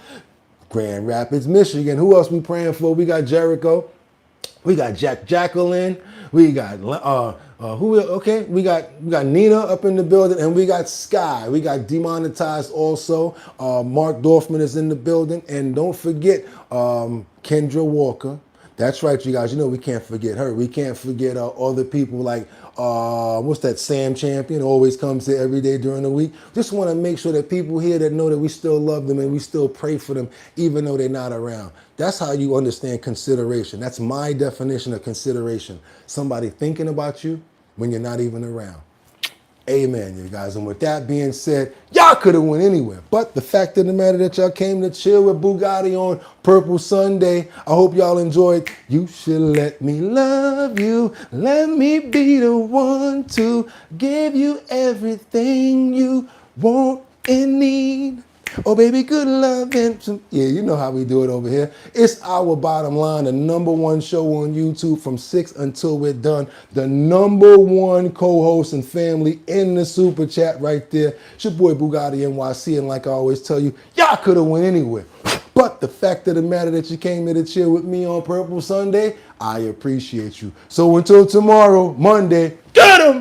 Grand Rapids, Michigan. Who else we praying for? We got Jericho. We got Jacqueline. We got we got Nina up in the building, and we got Sky. We got Demonetized also. Mark Dorfman is in the building, and don't forget Kendra Walker. That's right, you guys. You know we can't forget her. We can't forget other people like what's that? Sam Champion always comes here every day during the week. Just want to make sure that people here that know that we still love them and we still pray for them even though they're not around. That's how you understand consideration. That's my definition of consideration. Somebody thinking about you when you're not even around. Amen, you guys. And with that being said, y'all could have went anywhere. But the fact of the matter that y'all came to chill with Bugatti on Purple Sunday, I hope y'all enjoyed. You should let me love you. Let me be the one to give you everything you want and need. Oh, baby, good love and some, yeah, you know how we do it over here. It's Our Bottom Line, the #1 show on YouTube from 6 until we're done. The #1 co-host and family in the super chat right there. It's your boy Bugatti NYC, and like I always tell you, y'all could have went anywhere. But the fact of the matter that you came here to chill with me on Purple Sunday, I appreciate you. So until tomorrow, Monday, get 'em!